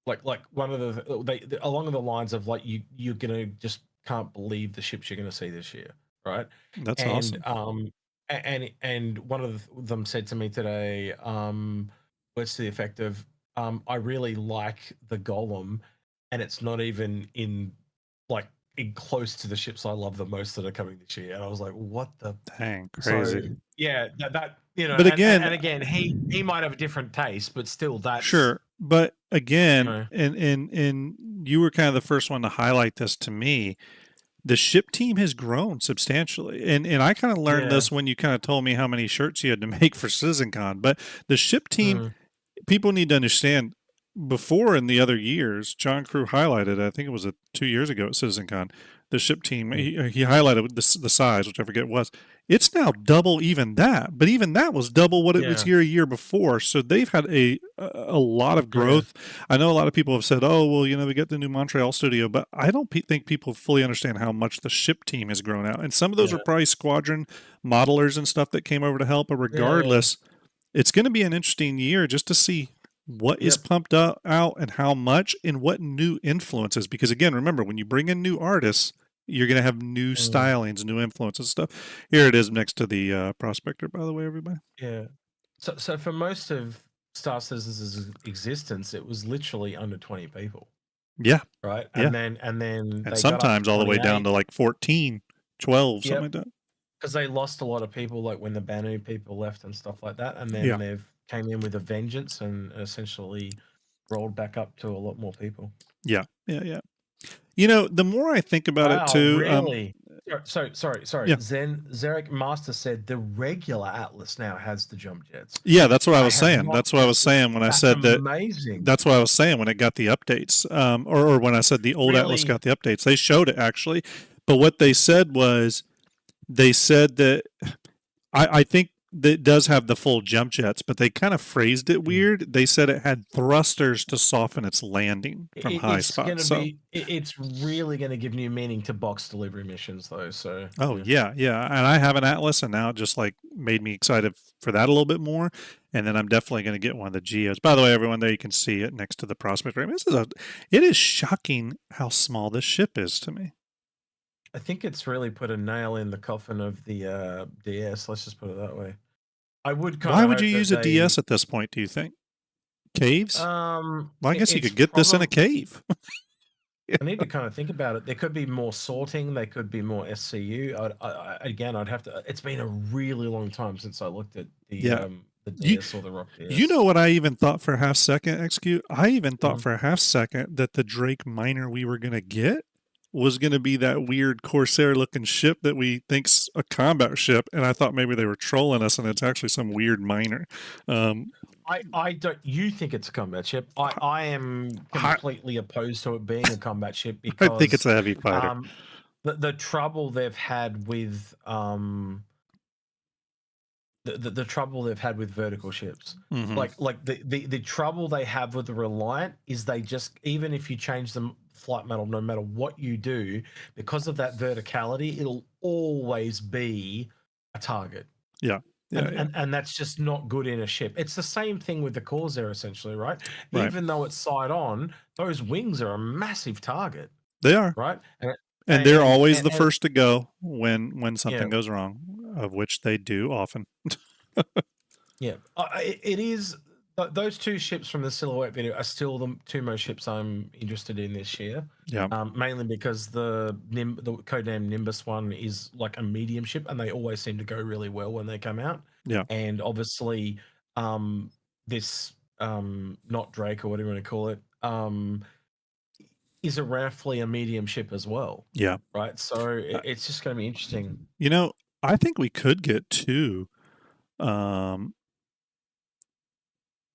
like one of the along the lines of like you're gonna just can't believe the ships you're gonna see this year, right? That's And awesome. and one of them said to me today, what's to the effect of, I really like the Golem, and it's not even in close to the ships I love the most that are coming this year. And I was like, what the? Dang, So crazy. yeah, that But again, and again, he might have a different taste, but still, that's sure. But again, know. and you were kind of the first one to highlight this to me. The ship team has grown substantially. And I kind of learned this when you kind of told me how many shirts you had to make for CitizenCon. But the ship team, people need to understand, before in the other years, John Crew highlighted, I think it was 2 years ago at CitizenCon, the ship team, he highlighted the size, which I forget was. It's now double even that, but even that was double what it was here a year before. So they've had a lot of growth. I know a lot of people have said, "Oh, well, we get the new Montreal studio," but I don't think people fully understand how much the ship team has grown out. And some of those are probably squadron modelers and stuff that came over to help. But regardless, it's going to be an interesting year just to see what is pumped out and how much and what new influences. Because again, remember, when you bring in new artists, you're going to have new stylings, new influences, stuff. Here it is next to the prospector, by the way, everybody. Yeah. So for most of Star Citizen's existence, it was literally under 20 people. Yeah. Right. Yeah. And then they sometimes got up to all the way down to like 14, 12, something like that. Because they lost a lot of people, like when the Banu people left and stuff like that. And then they've came in with a vengeance and essentially rolled back up to a lot more people. Yeah. The more I think about it too. Really? Sorry. Yeah. Zarek Master said the regular Atlas now has the jump jets. Yeah, that's what I was saying. That's what I was saying when I said that. Amazing. That's what I was saying when it got the updates, or when I said the old Atlas got the updates. They showed it actually, but what they said was, they said that I think that it does have the full jump jets, but they kind of phrased it weird. They said it had thrusters to soften its landing from high spots. It's really going to give new meaning to box delivery missions, though. So. Yeah. And I have an Atlas, and now it just made me excited for that a little bit more. And then I'm definitely going to get one of the Geos. By the way, everyone, there you can see it next to the prospector. I mean, it is shocking how small this ship is to me. I think it's really put a nail in the coffin of the DS. Let's just put it that way. Why would you use a DS at this point, do you think? Caves? Well, I guess you could get this in a cave. I need to kind of think about it. There could be more sorting. There could be more SCU. I'd have to. It's been a really long time since I looked at the DS or the Rock DS. You know what I even thought for a half second, XQ? I even thought for a half second that the Drake miner we were going to get was going to be that weird Corsair-looking ship that we think's a combat ship, and I thought maybe they were trolling us, and it's actually some weird miner. I don't. You think it's a combat ship? I am completely opposed to it being a combat ship because I think it's a heavy fighter. The trouble they've had with the trouble they've had with vertical ships, like the trouble they have with the Reliant is they just, even if you change them flight metal, no matter what you do, because of that verticality, it'll always be a target. And that's just not good in a ship. It's the same thing with the Corsair, essentially, right? Even though it's side on, those wings are a massive target. They are, right? And they're always the first to go when something goes wrong, of which they do often. It is. Those two ships from the Silhouette video are still the two most ships I'm interested in this year. Mainly because the codename Nimbus one is like a medium ship, and they always seem to go really well when they come out. And obviously, this not Drake or whatever you want to call it, is a roughly a medium ship as well. Right. So it's just going to be interesting. I think we could get two.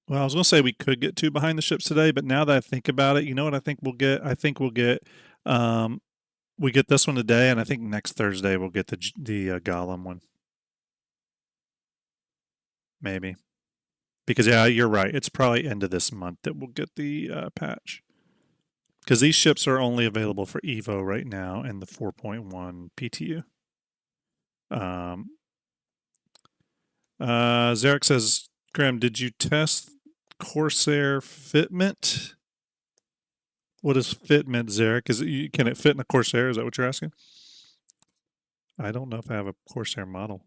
Well, I was going to say we could get two behind the ships today, but now that I think about it, you know what I think we'll get? I think we'll get we get this one today, and I think next Thursday we'll get the Golem one. Maybe. Because, yeah, you're right. It's probably end of this month that we'll get the patch. Because these ships are only available for Evo right now and the 4.1 PTU. Zarek says, Graham, did you test Corsair fitment? What is fitment, Zarek? Can it fit in a Corsair? Is that what you're asking? I don't know if I have a Corsair model.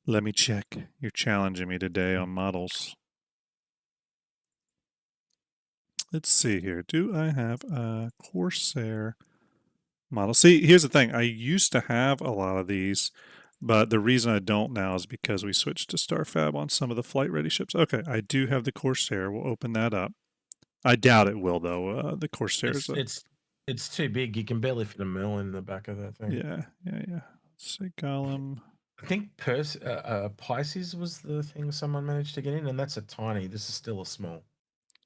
Let me check. You're challenging me today on models. Let's see here. Do I have a Corsair model? See, here's the thing. I used to have a lot of these, but the reason I don't now is because we switched to StarFab on some of the flight-ready ships. Okay, I do have the Corsair. We'll open that up. I doubt it will, though. The Corsair is it's too big. You can barely fit a mill in the back of that thing. Yeah. Let's say Golem. I think Pisces was the thing someone managed to get in, and that's a tiny. This is still a small.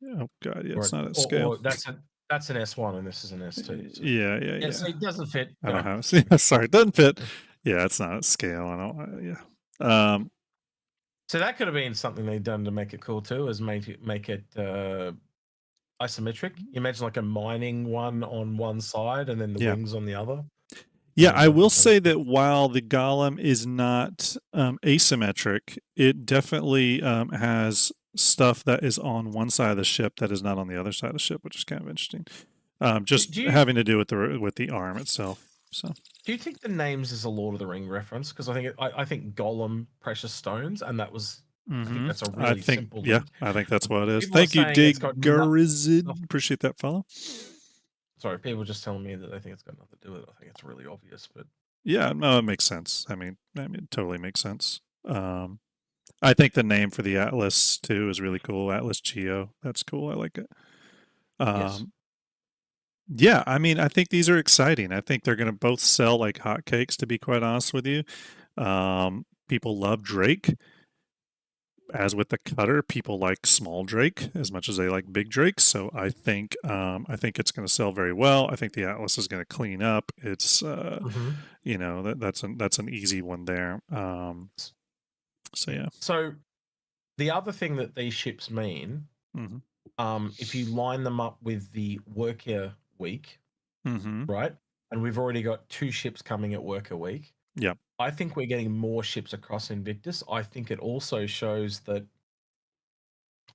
Oh god, yeah, it's not at scale. Or that's an S1 and this is an S2. So. Yeah. So it doesn't fit. I don't have. Yeah, sorry, it doesn't fit. Yeah, it's not at scale. I don't. Yeah. So that could have been something they'd done to make it cool too, is make it isometric. You imagine like a mining one on one side and then the wings on the other. Yeah, I will say that while the Golem is not asymmetric, it definitely has stuff that is on one side of the ship that is not on the other side of the ship, which is kind of interesting. Just having to do with the arm itself. So, do you think the names is a Lord of the Ring reference? Because I think Golem, precious stones, and that was. I think that's a really simple. Yeah, I think that's what it is. Thank you, Digarizid. Appreciate that follow. Sorry, people just telling me that they think it's got nothing to do with it. I think it's really obvious, but yeah, no, it makes sense. I mean, it totally makes sense. I think the name for the Atlas too is really cool. Atlas Geo, that's cool. I like it. Yes. Yeah, I mean, I think these are exciting. I think they're going to both sell like hotcakes. To be quite honest with you, people love Drake. As with the Cutter, people like small Drake as much as they like big Drake. So I think it's going to sell very well. I think the Atlas is going to clean up. It's you know, that's an easy one there. So yeah. So the other thing that these ships mean, if you line them up with the worker week, right? And we've already got 2 ships coming at worker week. Yeah. I think we're getting more ships across Invictus. I think it also shows that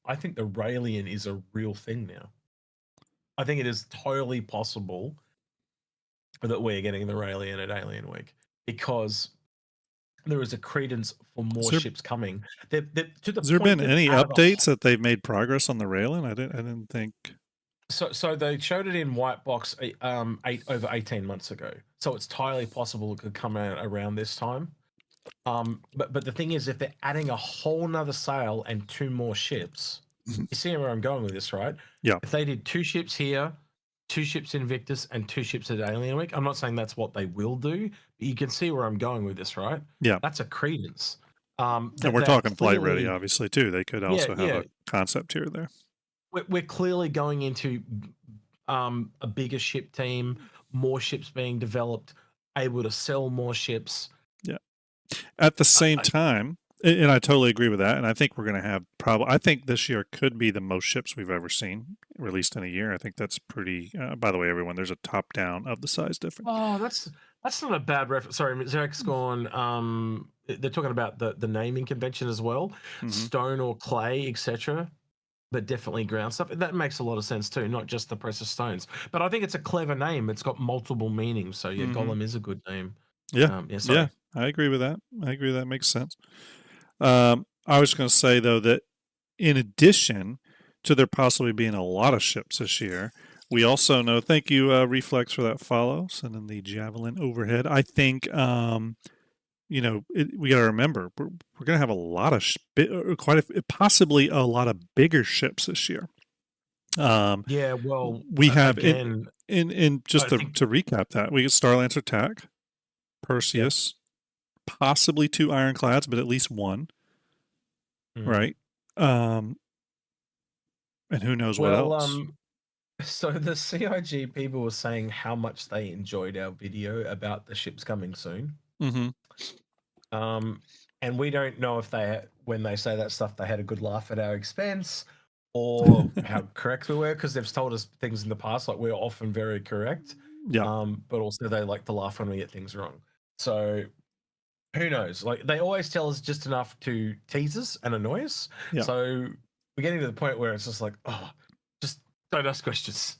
I think the Raelian is a real thing now. I think it is totally possible that we're getting the Raelian at Alien Week because there is a credence for more ships coming. Has there been any updates that they've made progress on the Raelian? I didn't think. So they showed it in White Box over 18 months ago. So it's entirely possible it could come out around this time. But the thing is, if they're adding a whole nother sail and 2 more ships, you see where I'm going with this, right? Yeah. If they did 2 ships here, 2 ships in Invictus, and 2 ships at Alien Week, I'm not saying that's what they will do, but you can see where I'm going with this, right? Yeah. That's a credence. And we're talking flight ready, obviously, too. They could also have a concept here or there. We're clearly going into a bigger ship team, more ships being developed, able to sell more ships. Yeah. At the same time, and I totally agree with that, and I think we're going to have I think this year could be the most ships we've ever seen released in a year. I think that's pretty. By the way, everyone, there's a top down of the size difference. Oh, that's not a bad reference. Sorry, Zarek's gone. They're talking about the naming convention as well, stone or clay, etc. But definitely ground stuff. That makes a lot of sense too, not just the precious stones. But I think it's a clever name. It's got multiple meanings. So yeah, Golem is a good name. Yeah, I agree with that. That makes sense. I was going to say though that in addition to there possibly being a lot of ships this year, we also know. Thank you, Reflex, for that follow. Sending the javelin overhead. I think. We got to remember we're going to have a lot of possibly a lot of bigger ships this year. We have again, in just to recap that we get Starlancer Attack, Perseus, possibly 2 Ironclads, but at least 1, right? And who knows what else? So the CIG people were saying how much they enjoyed our video about the ships coming soon. And we don't know if when they say that stuff, they had a good laugh at our expense, or how correct we were, because they've told us things in the past, like we're often very correct. Yeah. But also they like to laugh when we get things wrong. So who knows? Like they always tell us just enough to tease us and annoy us. Yeah. So we're getting to the point where it's just like, oh, just don't ask questions.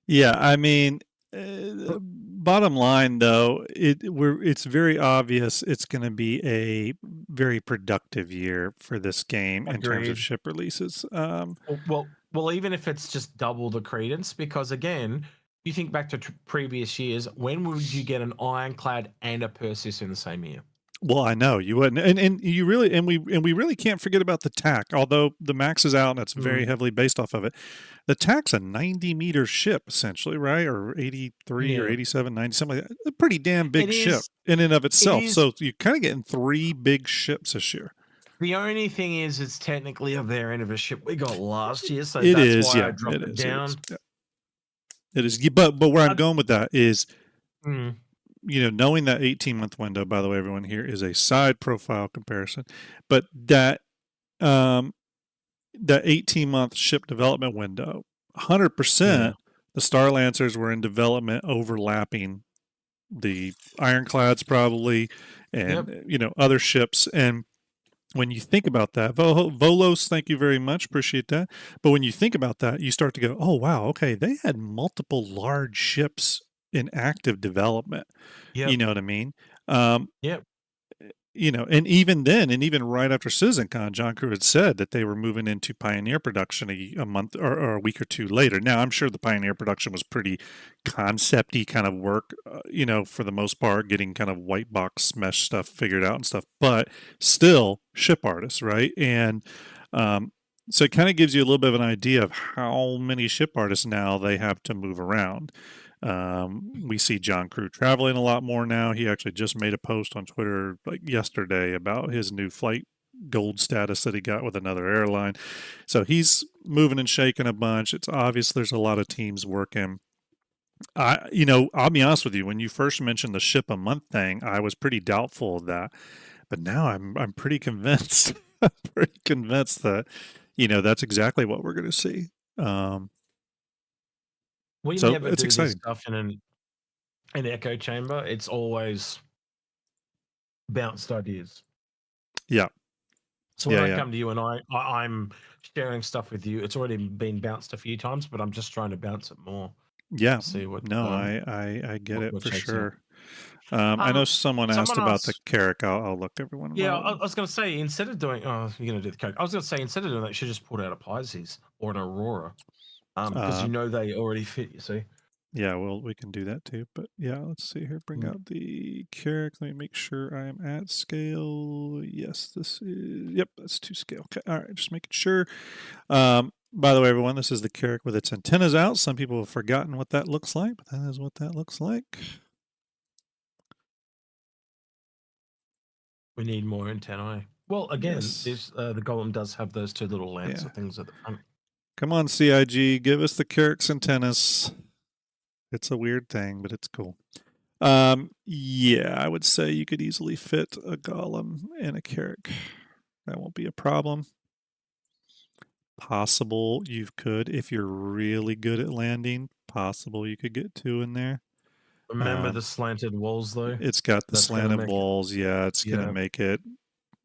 Yeah, I mean, bottom line though, it's very obvious it's going to be a very productive year for this game in terms of Agreed. ship releases. Well, even if it's just double the credence, because again, you think back to previous years, when would you get an Ironclad and a Perseus in the same year? Well, I know you wouldn't, and you really, and we really can't forget about the TAC. Although the Max is out and it's very heavily based off of it, the TAC's a 90-meter ship essentially, right? Or 83 or 87, 90, something like that. A pretty damn big ship in and of itself. So you're kind of getting 3 big ships this year. The only thing is, it's technically a variant of a ship we got last year, so It that's is, why yeah, I dropped it down. It is, but where I'm going with that is, you know, knowing that 18-month window, by the way, everyone here is a side profile comparison, but that that 18-month ship development window, 100%, the Star Lancers were in development overlapping the Ironclads probably, and you know, other ships. And when you think about that, Volos, thank you very much, appreciate that. But when you think about that, you start to go, oh wow, okay, they had multiple large ships in active development. You know what I mean? You know, and even then, and even right after CitizenCon, John Crew had said that they were moving into Pioneer production a month or a week or two later. Now, I'm sure the Pioneer production was pretty concept-y kind of work, you know, for the most part, getting kind of white box mesh stuff figured out and stuff, but still ship artists, right? And so it kind of gives you a little bit of an idea of how many ship artists now they have to move around. We see John Crew traveling a lot more now. He actually just made a post on Twitter like yesterday about his new flight gold status that he got with another airline. So he's moving and shaking a bunch. It's obvious there's a lot of teams working. You know, I'll be honest with you. When you first mentioned the ship a month thing, I was pretty doubtful of that, but now I'm pretty convinced. I'm pretty convinced that, you know, that's exactly what we're going to see. We So never it's do this exciting. stuff in an echo chamber. It's always bounced ideas. Yeah. So when I come to you and I'm sharing stuff with you, it's already been bounced a few times, but I'm just trying to bounce it more. Yeah. See what I get it for sure. I know someone asked about the Carrick. I'll look everyone. Yeah, I was going to say, instead of doing, you're going to do the Carrick. I was going to say, instead of doing that, you should just pull out a Pisces or an Aurora, because you know they already fit. You see. Yeah, well, we can do that too. But yeah, let's see here. Bring out the Carrick. Let me make sure I am at scale. Yes, this is. Yep, that's to scale. Okay, all right, just making sure. By the way, everyone, this is the Carrick with its antennas out. Some people have forgotten what that looks like, but that is what that looks like. We need more antennae. Well, again, the Golem does have those 2 little lancer things at the front. Come on, CIG, give us the Carrick's antennas. It's a weird thing, but it's cool. Yeah, I would say you could easily fit a Golem and a Carrick. That won't be a problem. Possible you could, if you're really good at landing, possible you could get 2 in there. Remember the slanted walls, though? It's got the slanted walls. Yeah, it's going to make it.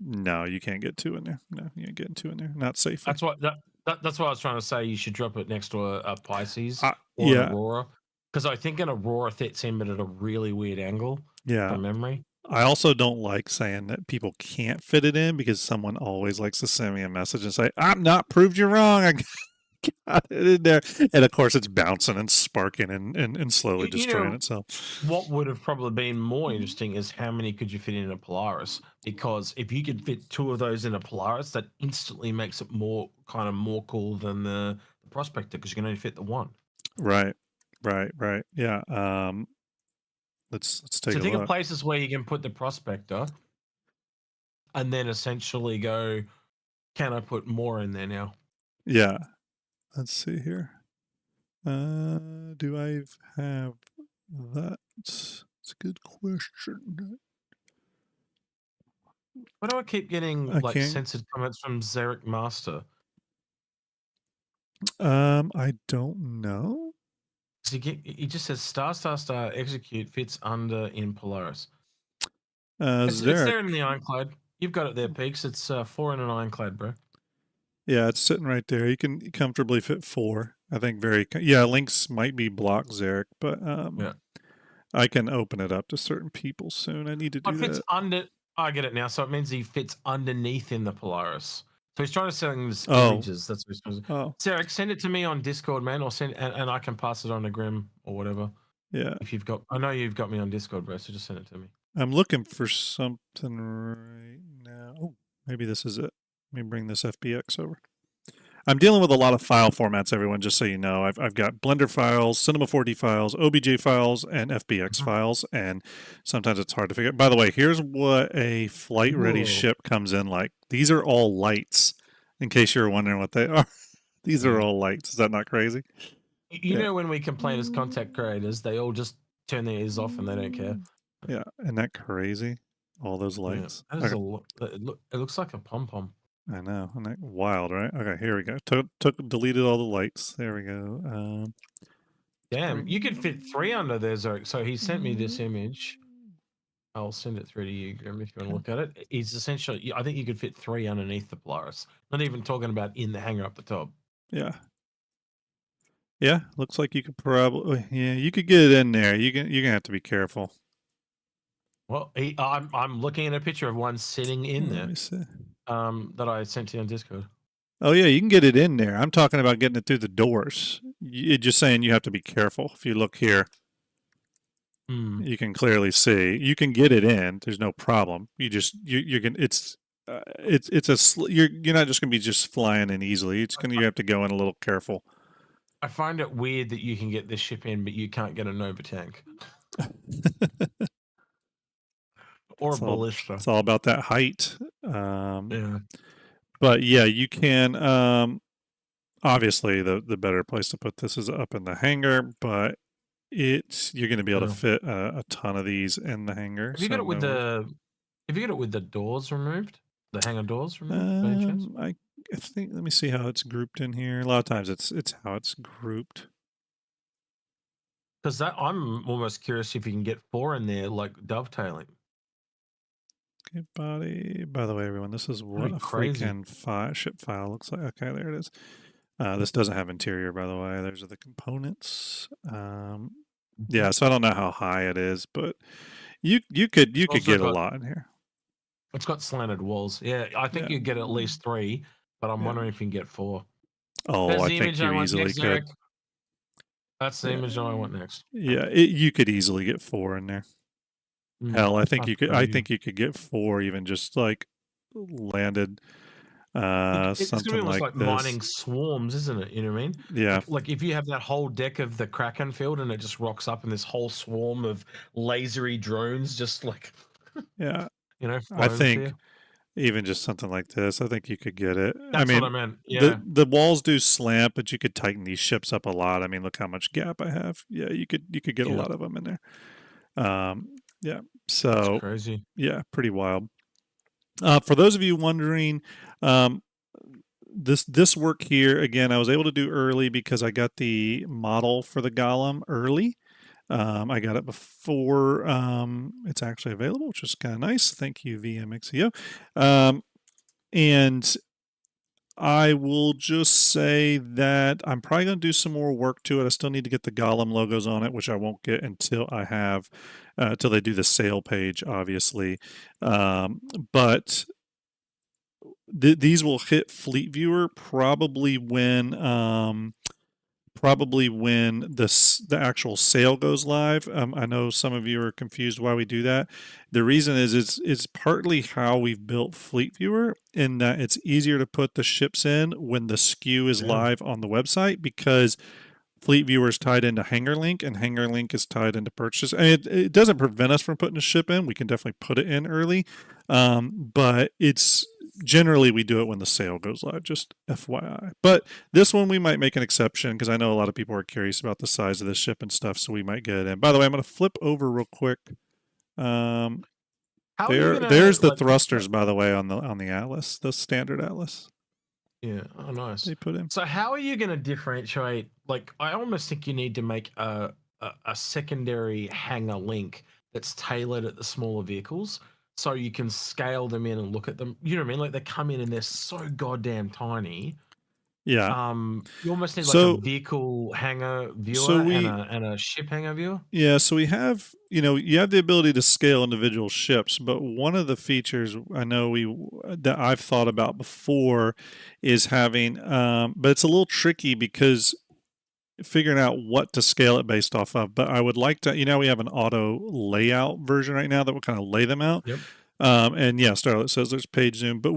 No, you can't get 2 in there. No, you ain't getting 2 in there. Not safely. That's what that's what I was trying to say. You should drop it next to a Pisces or an Aurora, because I think an Aurora fits in, but at a really weird angle. Yeah, from memory. I also don't like saying that people can't fit it in, because someone always likes to send me a message and say, "I'm not proved you wrong. I got it in there," and of course it's bouncing and sparking and slowly destroying itself. What would have probably been more interesting is how many could you fit in a Polaris? Because if you could fit 2 of those in a Polaris, that instantly makes it more cool than the Prospector, because you can only fit the 1. Right. Yeah. Let's take a look. Think of places where you can put the Prospector, and then essentially go, can I put more in there now? Yeah. Let's see here. Do I have that? It's a good question. Why do I keep getting I like can't. censored comments from Zarek Master? I don't know. So he just says star execute fits under in Polaris. It's Zarek. there in the ironclad. You've got it there, Peaks. It's 4 in an ironclad, bro. Yeah, it's sitting right there. You can comfortably fit 4. I think yeah, links might be blocked, Zarek, but Yeah. I can open it up to certain people soon. I need to do It fits that. under. I get it now. So it means he fits underneath in the Polaris. So he's trying to send us Oh. images. That's what he's supposed to. Oh, Zarek, send it to me on Discord, man, or send and I can pass it on to Grim or whatever. yeah. If you've got, I know you've got me on Discord, bro. So just send it to me. I'm looking for something right now. Oh, maybe this is it. Let me bring this FBX over. I'm dealing with a lot of file formats, everyone, just so you know. I've got Blender files, Cinema 4D files, OBJ files, and FBX files, and sometimes it's hard to figure out. By the way, here's what a flight-ready Whoa. ship comes in like. These are all lights, in case you're wondering what they are. These are all lights. Is that not crazy? You know, when we complain as content creators, they all just turn their ears off and they don't care. Yeah, isn't that crazy? All those lights. Yeah, that is it looks like a pom pom. I know. Isn't that wild, right? Okay, here we go. Deleted all the lights. There we go. Damn, you could fit 3 under there, Zarek. So he sent me this image. I'll send it through to you, Grim, if you want to look at it. He's essentially, I think you could fit 3 underneath the Polaris. Not even talking about in the hangar up the top. Yeah. Yeah, looks like you could probably. Yeah, you could get it in there. You're gonna have to be careful. Well, I'm looking at a picture of one sitting in there. Let me see. That I sent to you on Discord. Oh yeah, you can get it in there. I'm talking about getting it through the doors. You're just saying you have to be careful. If you look here, you can clearly see you can get it in. There's no problem. You're gonna you're not just gonna be just flying in easily. You have to go in a little careful. I find it weird that you can get this ship in, but you can't get a Nova tank or a ballista. It's all about that height. Yeah. But yeah, you can. Obviously, the better place to put this is up in the hangar, but you're going to be able to fit a ton of these in the hangar. Have you got it with the doors removed? The hangar doors removed? By any chance? I think. Let me see how it's grouped in here. A lot of times, it's how it's grouped. Because I'm almost curious if you can get 4 in there, like dovetailing. Okay, body. By the way, everyone, this is what a freaking ship file looks like. Okay, there it is. This doesn't have interior, by the way. Those are the components. Yeah, so I don't know how high it is, but you could get a lot in here. It's got slanted walls. Yeah, I think you get at least 3, but I'm wondering if you can get 4. Oh, I think you easily could. That's the image I want next. Yeah, you could easily get 4 in there. Hell, I think you could. I think you could get 4 even just like landed. It's something gonna be almost like like mining swarms, isn't it? You know what I mean? Yeah. Like if you have that whole deck of the Kraken field and it just rocks up in this whole swarm of lasery drones, just like yeah, I think even just something like this, I think you could get it. That's what I meant. Yeah, the walls do slant, but you could tighten these ships up a lot. I mean, look how much gap I have. Yeah, you could get a lot of them in there. Yeah, so that's crazy. Yeah, pretty wild. For those of you wondering, this work here again, I was able to do early because I got the model for the Golem early. I got it before it's actually available, which is kind of nice. Thank you, VMXEO. And I will just say that I'm probably going to do some more work to it. I still need to get the Golem logos on it, which I won't get until I have, until they do the sale page, obviously. But these will hit Fleet Viewer probably when the actual sale goes live. I know some of you are confused why we do that. The reason is it's partly how we've built Fleet Viewer in that it's easier to put the ships in when the SKU is live on the website because Fleet Viewer is tied into Hangar Link and Hangar Link is tied into purchase. And it doesn't prevent us from putting a ship in. We can definitely put it in early. But it's generally we do it when the sale goes live, just FYI. But this one we might make an exception because I know a lot of people are curious about the size of this ship and stuff, so we might get it in. By the way, I'm going to flip over real quick. How are you gonna There's the like? thrusters, by the way, on the Atlas, the standard Atlas Yeah. Oh, nice. they put in. So how are you gonna differentiate? Like, I almost think you need to make a secondary hanger link that's tailored at the smaller vehicles, so you can scale them in and look at them. You know what I mean? Like they come in and they're so goddamn tiny. Yeah. You almost need like a So vehicle hanger so viewer we and a ship hanger viewer. Yeah, so we have, you have the ability to scale individual ships, but one of the features I know that I've thought about before is having, but it's a little tricky because figuring out what to scale it based off of. But I would like to, we have an auto layout version right now that will kind of lay them out. Yep. And yeah, Starlet says there's page zoom, but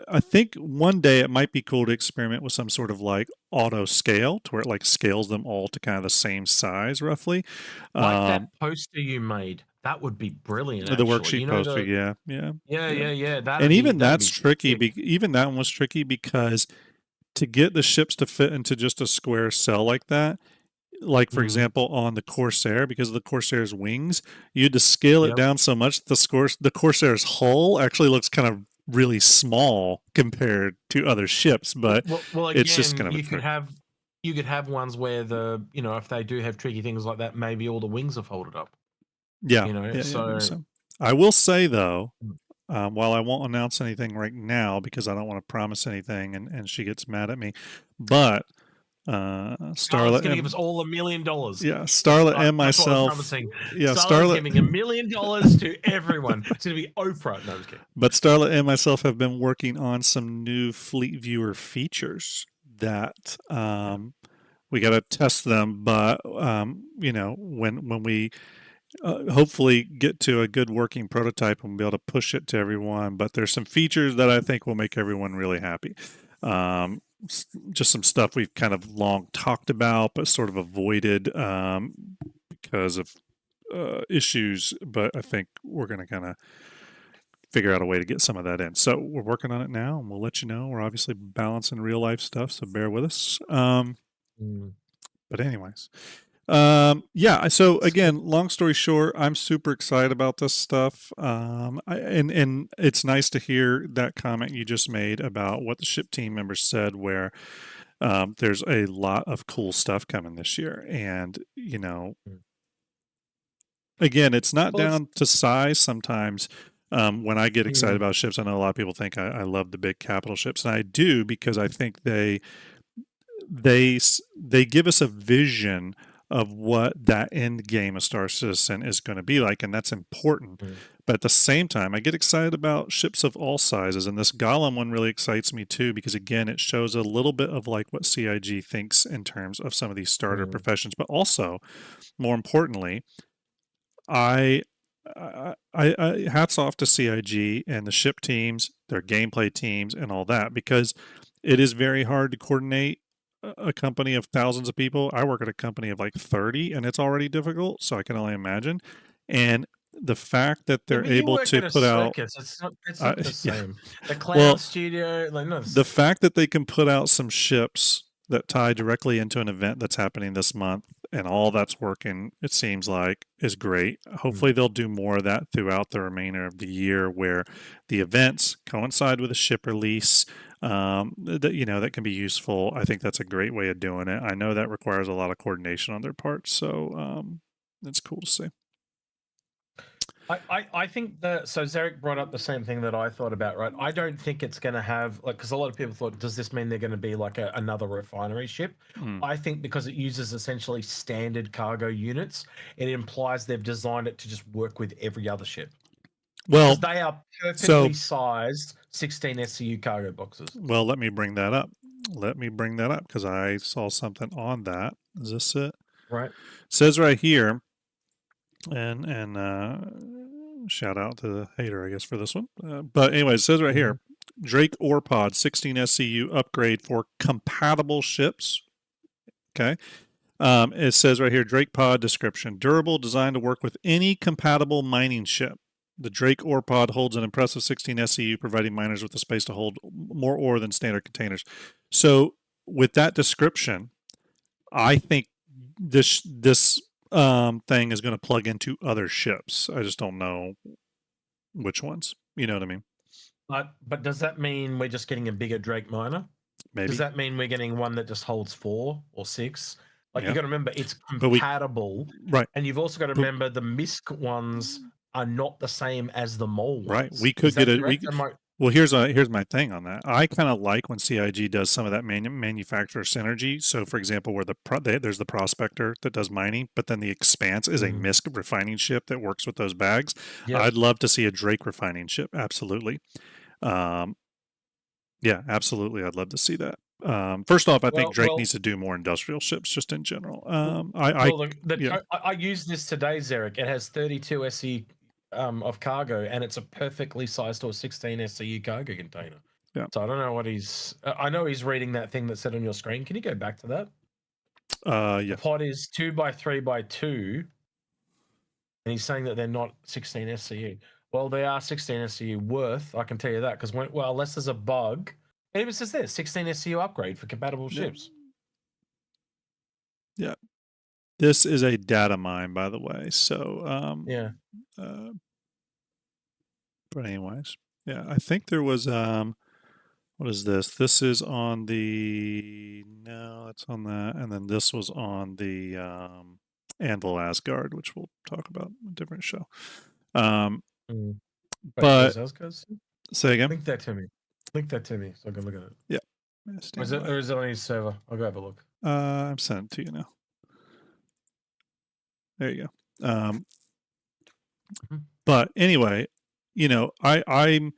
I think one day it might be cool to experiment with some sort of like auto scale to where it like scales them all to kind of the same size roughly. Like Um, that poster you made. That would be brilliant, the actually. worksheet You know poster, the yeah, yeah, yeah. and even That'd that's be tricky. sick. Even that one was tricky because to get the ships to fit into just a square cell like that, like for Mm, example on the Corsair, because of the Corsair's wings, you had to scale it yep. down so much the Corsair's hull actually looks kind of really small compared to other ships, but Well, it's just kind again, of a trick. you could have ones where if they do have tricky things like that, maybe all the wings are folded up. Yeah, You know, yeah, maybe so so. I will say though, Mm. while I won't announce anything right now because I don't want to promise anything and she gets mad at me, but Starlet's Starlet going to give and us all $1 million. Starlet and That's what I'm myself, promising. yeah, Starlet's Starlet, giving $1 million to everyone. It's going to be Oprah. No, I'm just kidding. but Starlet and myself have been working on some new Fleet Viewer features that we got to test them, but when we hopefully get to a good working prototype and we'll be able to push it to everyone. But there's some features that I think will make everyone really happy. Just some stuff we've kind of long talked about, but sort of avoided because of issues. But I think we're going to kind of figure out a way to get some of that in. So we're working on it now, and we'll let you know. We're obviously balancing real life stuff, so bear with us. But anyways, yeah. So again, long story short, I'm super excited about this stuff. And it's nice to hear that comment you just made about what the ship team members said, where there's a lot of cool stuff coming this year, and again, it's not Well, down to size. Sometimes when I get excited Mm. about ships, I know a lot of people think I love the big capital ships, and I do because I think they give us a vision of what that end game of Star Citizen is going to be like, and that's important. Mm. But at the same time, I get excited about ships of all sizes, and this Golem one really excites me too because again, it shows a little bit of like what CIG thinks in terms of some of these starter professions, but also, more importantly, I hats off to CIG and the ship teams, their gameplay teams, and all that because it is very hard to coordinate a company of thousands of people. I work at a company of like 30 and it's already difficult, so I can only imagine. And the fact that Yeah, they're but you able work to at a put out circus. It's uh, not the yeah, same. The clown well, studio, like no. the fact that they can put out some ships that tie directly into an event that's happening this month and all that's working, it seems like, is great. Hopefully they'll do more of that throughout the remainder of the year where the events coincide with a ship release. That can be useful. I think that's a great way of doing it. I know that requires a lot of coordination on their part, so it's cool to see. I think that so Zarek brought up the same thing that I thought about, right? I don't think it's going to have like because a lot of people thought, does this mean they're going to be like another refinery ship? I think because it uses essentially standard cargo units, it implies they've designed it to just work with every other ship. Well, Because they are so perfectly sized 16 SCU cargo boxes. well, let me bring that up. Because I saw something on that. Is this it? Right. It says right here, and shout out to the hater, I guess, for this one. But anyway, it says right here, Drake Ore Pod 16 SCU upgrade for compatible ships. Okay. It says right here, Drake Pod description: durable, designed to work with any compatible mining ship. The Drake ore pod holds an impressive 16 SCU, providing miners with the space to hold more ore than standard containers. So, with that description, I think this thing is going to plug into other ships. I just don't know which ones. You know what I mean? But does that mean we're just getting a bigger Drake miner? Maybe. Does that mean we're getting one that just holds 4 or 6? Like, Yeah. you got to remember, it's But we- compatible, Right. and you've also got to remember the MISC ones are not the same as the mole ones. Right. We could Is that get correct? well, here's my thing on that. I kind of like when CIG does some of that manufacturer synergy. So, for example, where there's the prospector that does mining, but then the expanse is a MISC refining ship that works with those bags. Yep. I'd love to see a Drake refining ship. Absolutely. Yeah, absolutely. I'd love to see that. First off, I think Drake needs to do more industrial ships just in general. I used this today, Zarek. It has 32 SE of cargo, and it's a perfectly sized to a 16 SCU cargo container. Yeah. So I don't know what he's. I know he's reading that thing that said on your screen. Can you go back to that? Yeah. The pod is 2x3x2, and he's saying that they're not 16 SCU. Well, they are 16 SCU worth. I can tell you that because unless there's a bug, it even says there 16 SCU upgrade for compatible ships. Yeah. This is a data mine, by the way. So yeah. But anyways, yeah, I think there was what is this? This is on the it's on that, and then this was on the Anvil Asgard, which we'll talk about in a different show. But say again. Link that to me. Link that to me so I can look at it. Yeah. Or is it on his server? I'll go have a look. I'm sending it to you now. There you go. But anyway, you know, I'm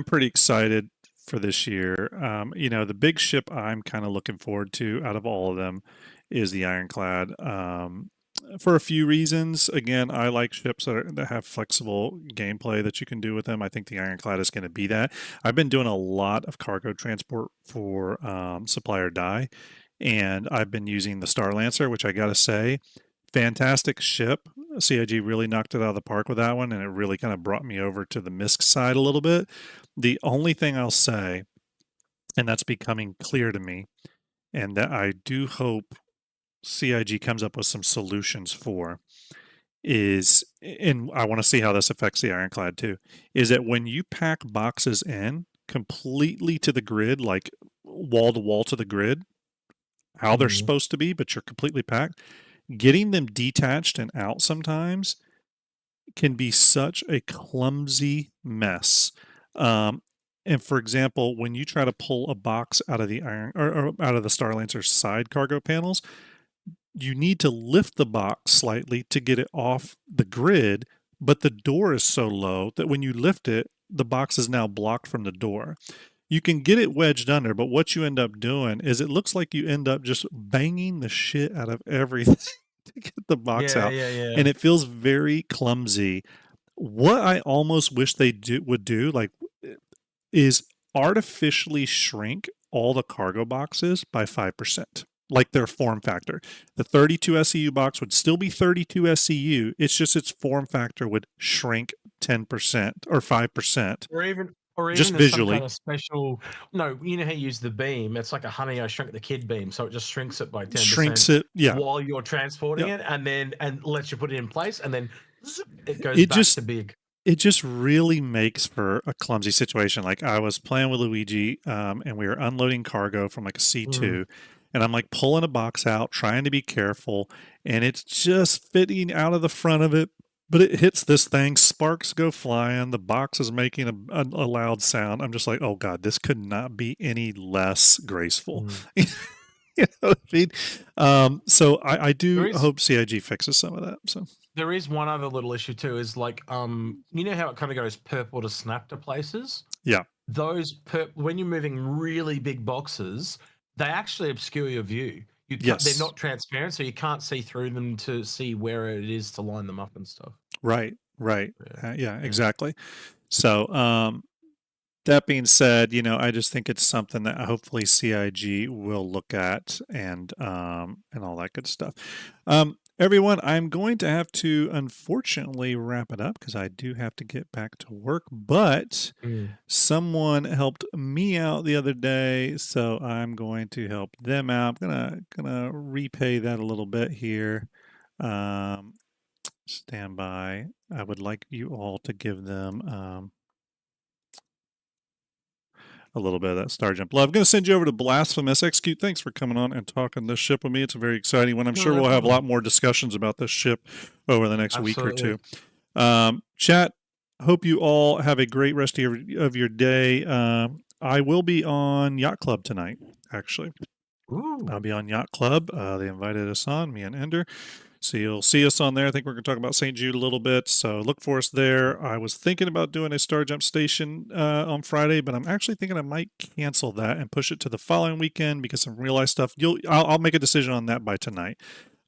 pretty excited for this year. You know, the big ship I'm kind of looking forward to out of all of them is the Ironclad. For a few reasons. Again, I like ships that have flexible gameplay that you can do with them. I think the Ironclad is going to be that. I've been doing a lot of cargo transport for Supply or Die, and I've been using the Starlancer, which I got to say, fantastic ship. CIG really knocked it out of the park with that one, and it really kind of brought me over to the MISC side a little bit. The only thing I'll say, and that's becoming clear to me, and that I do hope CIG comes up with some solutions for, is, and I want to see how this affects the Ironclad too, is that when you pack boxes in completely to the grid, like wall to wall to the grid, how they're supposed to be, but you're completely packed, getting them detached and out sometimes can be such a clumsy mess. And for example, when you try to pull a box out of the or out of the Starlancer's side cargo panels, you need to lift the box slightly to get it off the grid, but the door is so low that when you lift it, the box is now blocked from the door. You can get it wedged under, but what you end up doing is it looks like you end up just banging the shit out of everything to get the box out. And it feels very clumsy. What I almost wish they would do, like, is artificially shrink all the cargo boxes by 5%. Like their form factor. The 32 SCU box would still be 32 SCU. It's just its form factor would shrink 10% or 5%. Or even just visually. Some kind of special. No, you know how you use the beam? It's like a Honey, I Shrunk the Kid beam, so it just shrinks it by 10%. Shrinks it, yeah. While you're transporting it, and lets you put it in place, and then it goes back to big. It just really makes for a clumsy situation. Like I was playing with Luigi, and we were unloading cargo from like a C2. And I'm like pulling a box out, trying to be careful, and it's just fitting out of the front of it, but it hits this thing, sparks go flying, the box is making a loud sound. I'm just like, oh God, this could not be any less graceful. You know what I mean? So I do hope CIG fixes some of that. So there is one other little issue too, is like, you know how it kind of goes purple to snap to places? Yeah. Those, when you're moving really big boxes, they actually obscure your view. They're not transparent, so you can't see through them to see where it is to line them up and stuff. Right. Yeah, exactly. So that being said, you know, I just think it's something that hopefully CIG will look at and all that good stuff. Everyone, I'm going to have to unfortunately wrap it up because I do have to get back to work, but someone helped me out the other day, so I'm going to help them out. I'm gonna repay that a little bit here. Stand by. I would like you all to give them a little bit of that Starjump love. I'm going to send you over to Blasphemous Execute. Thanks for coming on and talking this ship with me. It's a very exciting one. I'm sure no we'll have a problem. lot more discussions about this ship over the next week or Absolutely. two. Chat, hope you all have a great rest of your day. I will be on Yacht Club tonight, actually. Ooh. I'll be on Yacht Club. They invited us on, me and Ender. So you'll see us on there. I think we're going to talk about St. Jude a little bit. So look for us there. I was thinking about doing a Starjump station on Friday, but I'm actually thinking I might cancel that and push it to the following weekend because some real life stuff. I'll make a decision on that by tonight.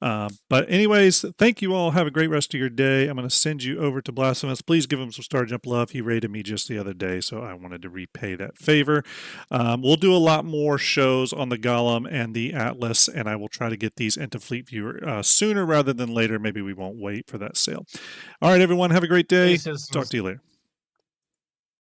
But anyways, thank you all. Have a great rest of your day. I'm going to send you over to Blasphemous. Please give him some Starjump love. He rated me just the other day, so I wanted to repay that favor. We'll do a lot more shows on the Golem and the Atlas, and I will try to get these into Fleet Viewer sooner rather than later. Maybe we won't wait for that sale. All right, everyone. Have a great day. Yes, Talk to you later.